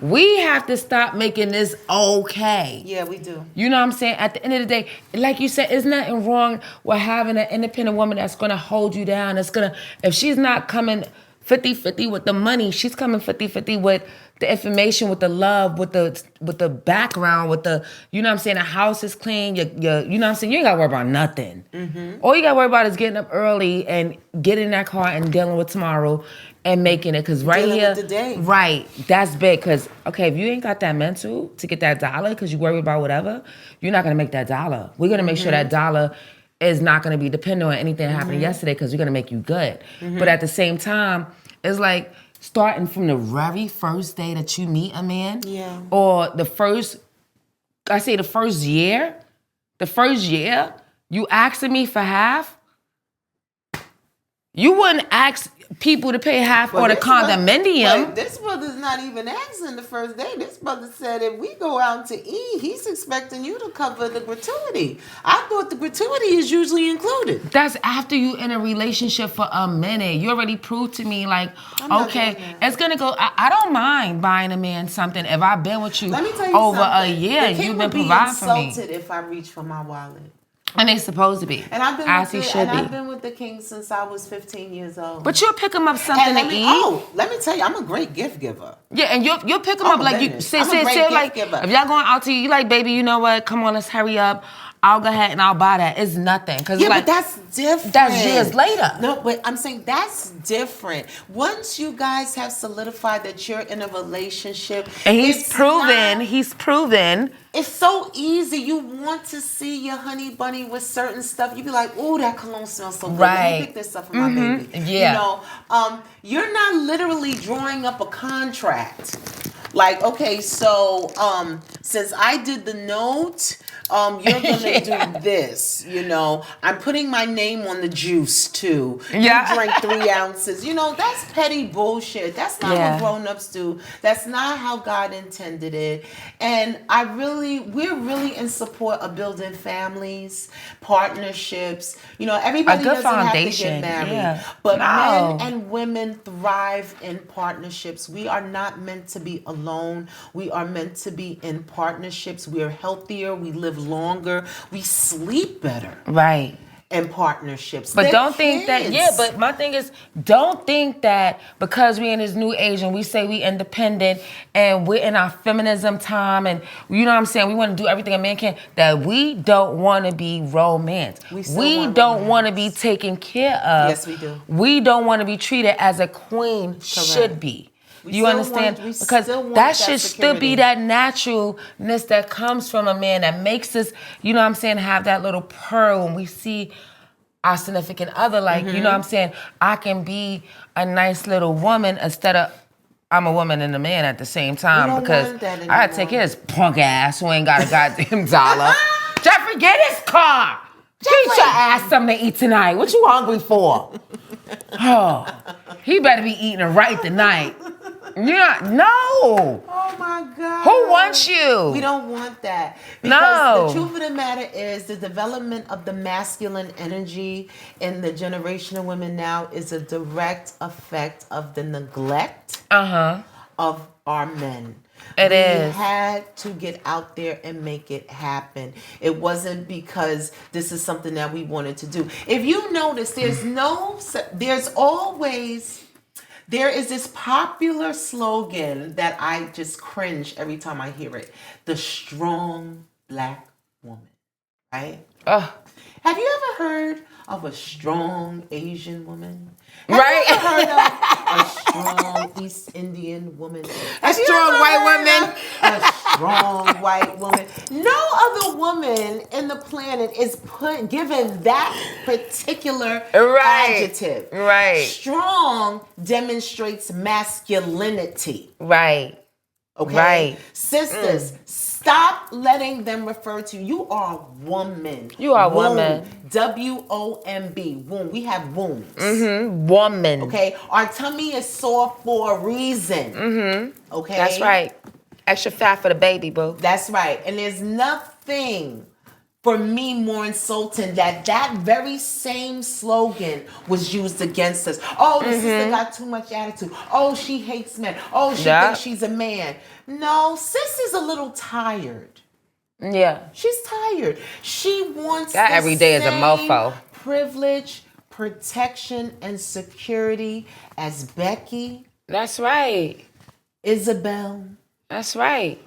we have to stop making this okay. Yeah, we do. You know what I'm saying? At the end of the day, like you said, there's nothing wrong with having an independent woman that's going to hold you down. That's going to, if she's not coming 50-50 with the money. She's coming 50-50 with the information, with the love, with the background, with the, you know what I'm saying, the house is clean, you know what I'm saying, you ain't gotta worry about nothing. All you gotta worry about is getting up early and getting in that car and dealing with tomorrow and making it. Cause right Dealing here, with the day. right, that's big. Cause okay, if you ain't got that mental to get that dollar, cause you worry about whatever, you're not gonna make that dollar. We're gonna make sure that dollar is not gonna be dependent on anything that happened yesterday, cause we're gonna make you good. But at the same time, it's like starting from the very first day that you meet a man, or the first year, you asking me for half. You wouldn't ask people to pay half or the condominium. But this brother's not even asking the first day. This brother said if we go out to eat, he's expecting you to cover the gratuity. I thought the gratuity is usually included. That's after you in a relationship for a minute. You already proved to me, like, okay, it's gonna go. I don't mind buying a man something if I've been with you, Let me tell you over something. a year and you've been providing for me. Insulted if I reach for my wallet. And they supposed to be. And I've been I've been with the king since I was 15 years old. But you'll pick him up something to eat. Oh, let me tell you, I'm a great gift giver. Yeah, and you'll pick him up like you say like giver. if y'all going out to eat, you like, baby, you know what? Come on, let's hurry up. I'll go ahead and I'll buy that. It's nothing. Cause but that's different. That's years later. No, but I'm saying that's different. Once you guys have solidified that you're in a relationship, and he's proven. It's so easy. You want to see your honey bunny with certain stuff. You be like, "Ooh, that cologne smells so good. Let me pick this up for my baby." Yeah. You know, you're not literally drawing up a contract. Like, okay, so since I did the note, you're gonna do this. You know, I'm putting my name on the juice too. Yeah. You drink 3 ounces. You know, that's petty bullshit. That's not what grown-ups do. That's not how God intended it. And we're really in support of building families, partnerships. You know, everybody doesn't have to get married. But men and women thrive in partnerships. We are not meant to be alone. We are meant to be in partnerships. We are healthier. We live longer. We sleep better. Right. In partnerships. But don't think that, but my thing is, don't think that because we're in this new age and we say we independent and we're in our feminism time and, you know what I'm saying, we want to do everything a man can, that we don't want to be romanced. We don't want to be taken care of. Yes, we do. We don't want to be treated as a queen should be. You understand? Because that should still be that naturalness that comes from a man that makes us, you know what I'm saying, have that little pearl when we see our significant other. Like, you know what I'm saying? I can be a nice little woman instead of I'm a woman and a man at the same time because I gotta take care of this punk ass who ain't got a goddamn dollar. Jeffrey, get his car. Get your ass something to eat tonight. What you hungry for? Oh, he better be eating it right tonight. No. Oh my God. Who wants you? We don't want that. Because the truth of the matter is the development of the masculine energy in the generation of women now is a direct effect of the neglect of our men. We had to get out there and make it happen. It wasn't because this is something that we wanted to do. If you notice, there is this popular slogan that I just cringe every time I hear it. The strong black woman, right? Have you ever heard of a strong Asian woman? Have you ever heard of a strong East Indian woman? A strong white woman? A strong white woman. No other woman in the planet is given that particular adjective. Right. Strong demonstrates masculinity. Right. Okay? Right. Sisters, stop letting them refer to you. You are a woman. You are a woman. W-O-M-B. Womb. We have wombs. Woman. Okay? Our tummy is soft for a reason. Okay? That's right. Extra fat for the baby, boo. That's right. And there's nothing for me more insulting that very same slogan was used against us. Oh, the sister got too much attitude. Oh, she hates men. Oh, she thinks she's a man. No, sis is a little tired. Yeah. She's tired. She wants that every day is a mofo. Privilege, protection and security as Becky, That's right. Isabel, That's right.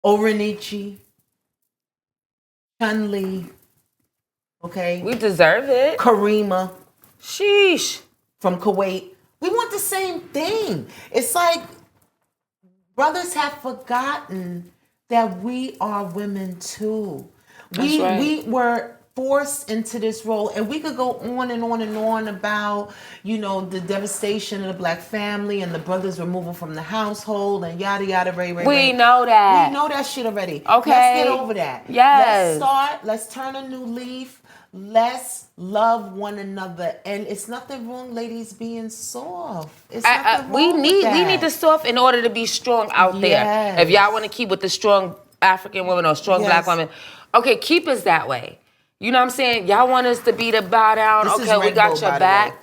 Orenichi, Chun-Li, okay? We deserve it. Karima Sheesh. from Kuwait. We want the same thing. It's like brothers have forgotten that we are women too. We were forced into this role, and we could go on and on and on about, the devastation of the black family and the brothers' removal from the household and yada yada. We know that. We know that shit already. Okay. Let's get over that. Yes. Let's turn a new leaf. Let's love one another, and it's nothing wrong, ladies, being soft. It's nothing wrong with that. We need the soft in order to be strong out there. Yes. If y'all want to keep with the strong African women or strong black women, okay, keep us that way. You know what I'm saying? Y'all want us to be the bow down. This okay, is we Red got Bull, your by the back. way.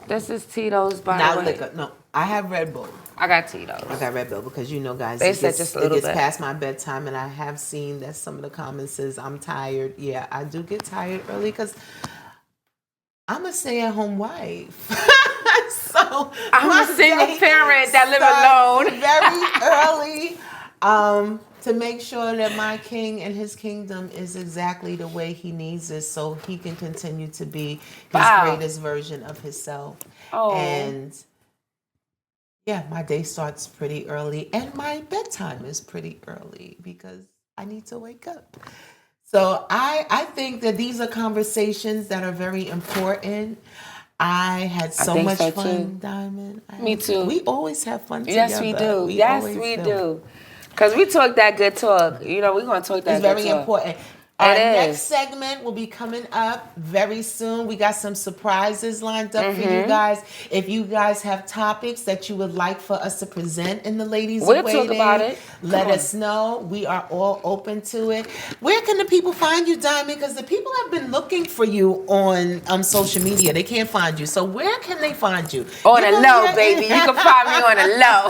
This is Tito's, by Not the way. liquor. No, I have Red Bull. I got Tito's. I got Red Bull because guys, They it said gets, just a little it gets bit. past my bedtime, and I have seen that some of the comments says I'm tired. Yeah, I do get tired early because I'm a stay-at-home wife. So I'm a single parent that live alone very early. To make sure that my king and his kingdom is exactly the way he needs it, so he can continue to be his greatest version of himself. Oh. And yeah, my day starts pretty early, and my bedtime is pretty early because I need to wake up. So I think that these are conversations that are very important. I had so much fun, Diamond. Me too. We always have fun together. Yes, we do. Yes, we do. Because we talk that good talk. We're going to talk that good talk. It's very important. Our next segment will be coming up very soon. We got some surprises lined up for you guys. If you guys have topics that you would like for us to present in the Ladies We'll Waiting, talk about it. Let us know. We are all open to it. Where can the people find you, Diamond? Because the people have been looking for you on social media. They can't find you. So where can they find you? On the low, baby. You can find me on the low.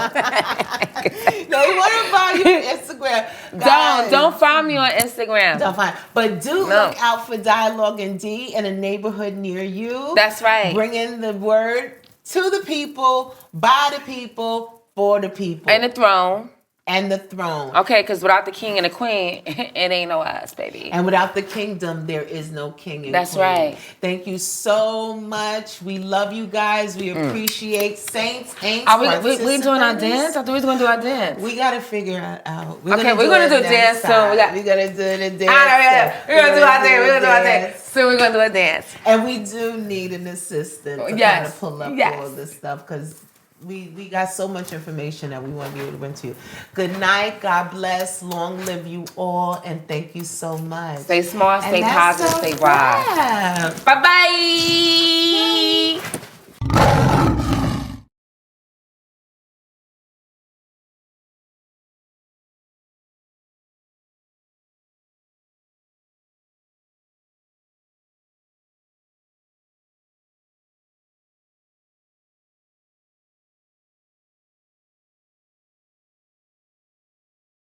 No, we want to find you on Instagram. Guys, Don't find me on Instagram. Don't find. But look out for Dialogue and D in a neighborhood near you. That's right. Bringing the word to the people, by the people, for the people. And the throne. And the throne. Okay, because without the king and the queen, it ain't no us, baby. And without the kingdom, there is no king and That's queen. right. Thank you so much. We love you guys. We appreciate Saints, Aints, Are we doing our dance? I thought we was going to do our dance. We got to figure it out. We're going to do a dance soon. We're going to do the dance. We're going to do our dance. We're going to do our dance. So we're going to do a dance. And we do need an assistant to kind of pull up all this stuff because we got so much information that we want to be able to bring to you. Good night. God bless. Long live you all. And thank you so much. Stay smart, stay positive, stay wise. Bye-bye.